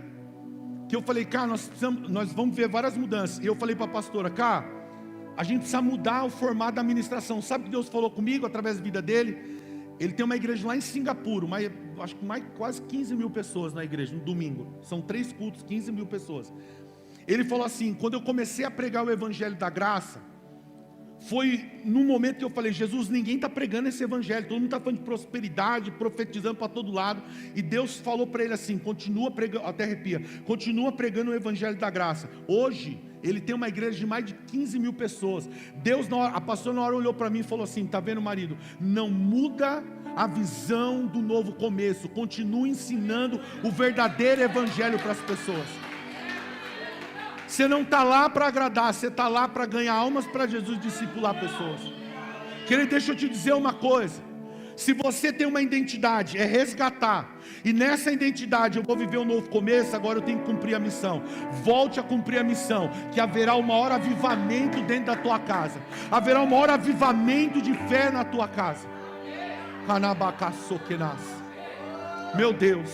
que eu falei: cara, nós vamos ver várias mudanças. E eu falei para a pastora: cara, a gente precisa mudar o formato da administração. Sabe o que Deus falou comigo através da vida dele? Ele tem uma igreja lá em Singapura, acho que quase 15 mil pessoas na igreja, no domingo. São 3 cultos, 15 mil pessoas. Ele falou assim: quando eu comecei a pregar o evangelho da graça, foi num momento que eu falei: Jesus, ninguém está pregando esse evangelho, todo mundo está falando de prosperidade, profetizando para todo lado. E Deus falou para ele assim: continua pregando, até arrepia, continua pregando o evangelho da graça. Hoje ele tem uma igreja de mais de 15 mil pessoas. A pastora na hora olhou para mim e falou assim: está vendo, marido, não muda a visão do novo começo, continua ensinando o verdadeiro evangelho para as pessoas. Você não está lá para agradar, você está lá para ganhar almas para Jesus, discipular pessoas. Querido, deixa eu te dizer uma coisa: se você tem uma identidade, é resgatar, e nessa identidade eu vou viver um novo começo, agora eu tenho que cumprir a missão. Volte a cumprir a missão, que haverá o maior avivamento dentro da tua casa, haverá o maior avivamento de fé na tua casa. Meu Deus.